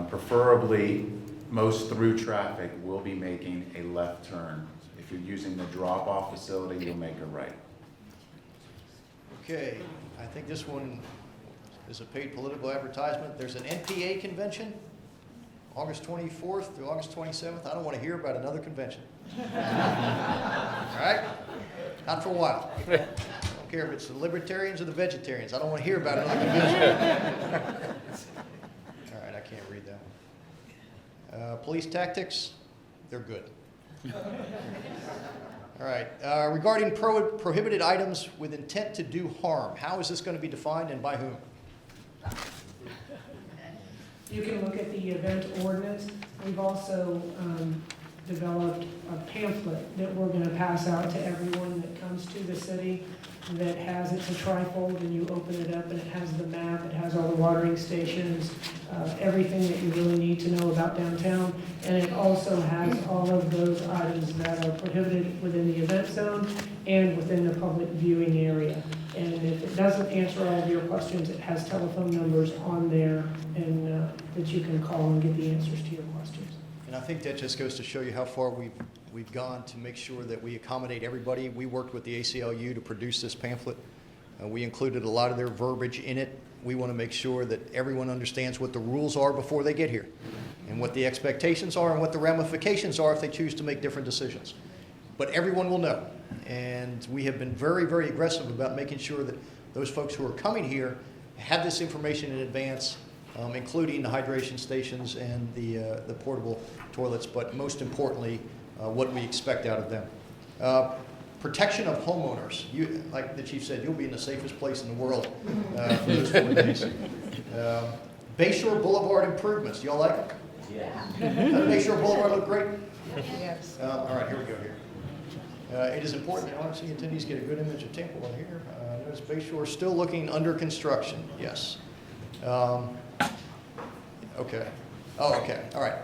Preferably, most through traffic will be making a left turn. If you're using the drop-off facility, you'll make a right. Okay, I think this one is a paid political advertisement. There's an NPA convention, August 24th through August 27th. I don't want to hear about another convention. All right? Not for a while. I don't care if it's the libertarians or the vegetarians. I don't want to hear about another convention. All right, I can't read that one. Police tactics, they're good. All right. Regarding prohibited items with intent to do harm, how is this going to be defined and by whom? You can look at the event ordinance. We've also developed a pamphlet that we're going to pass out to everyone that comes to the city that has, it's a trifold, and you open it up and it has the map, it has all the watering stations, everything that you really need to know about downtown. And it also has all of those items that are prohibited within the event zone and within the public viewing area. And if it doesn't answer all of your questions, it has telephone numbers on there and that you can call and get the answers to your questions. And I think that just goes to show you how far we've gone to make sure that we accommodate everybody. We worked with the ACLU to produce this pamphlet. We included a lot of their verbiage in it. We want to make sure that everyone understands what the rules are before they get here, and what the expectations are, and what the ramifications are if they choose to make different decisions. But everyone will know. And we have been very, very aggressive about making sure that those folks who are coming here have this information in advance, including the hydration stations and the portable toilets, but most importantly, what we expect out of them. Protection of homeowners. Like the chief said, you'll be in the safest place in the world for those 4 days. Bayshore Boulevard improvements. Do y'all like them? Yeah. Doesn't Bayshore Boulevard look great? Yes. All right, here we go here. It is important that RNC attendees get a good image of Tampa on here. Notice Bayshore still looking under construction. Yes. Okay. Oh, okay. All right.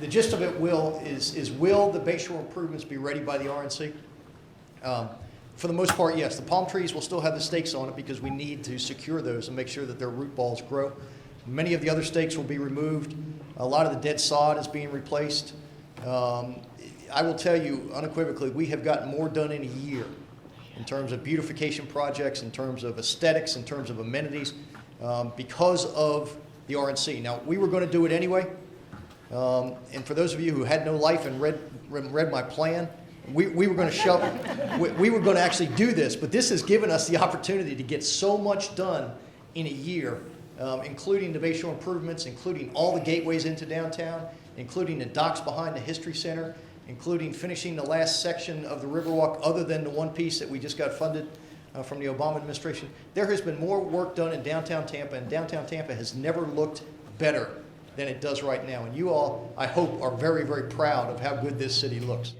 The gist of it will the Bayshore improvements be ready by the RNC? For the most part, yes. The palm trees will still have the stakes on it because we need to secure those and make sure that their root balls grow. Many of the other stakes will be removed. A lot of the dead sod is being replaced. I will tell you unequivocally, we have gotten more done in a year in terms of beautification projects, in terms of aesthetics, in terms of amenities, because of the RNC. Now, we were going to do it anyway. And for those of you who had no life and read my plan, we were going to show, we were going to actually do this, but this has given us the opportunity to get so much done in a year, including the Bayshore improvements, including all the gateways into downtown, including the docks behind the History Center, including finishing the last section of the Riverwalk other than the one piece that we just got funded from the Obama administration. There has been more work done in downtown Tampa, and downtown Tampa has never looked better than it does right now. And you all, I hope, are very, very proud of how good this city looks.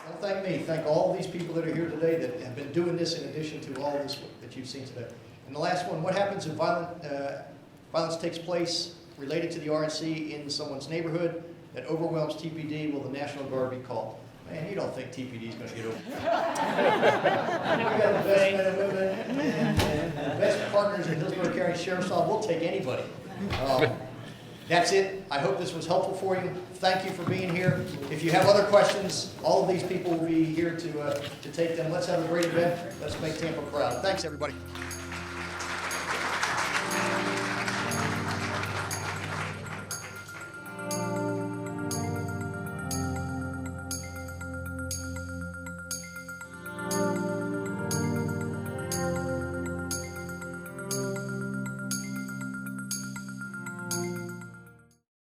Don't thank me. Thank all these people that are here today that have been doing this in addition to all this that you've seen today. And the last one, what happens if violence takes place related to the RNC in someone's neighborhood that overwhelms TPD? Will the National Guard be called? Man, you don't think TPD is going to get over. We got the best men and women and the best partners in Hillsborough County Sheriff's Office. We'll take anybody. That's it. I hope this was helpful for you. Thank you for being here. If you have other questions, all of these people will be here to take them. Let's have a great event. Let's make Tampa proud. Thanks, everybody.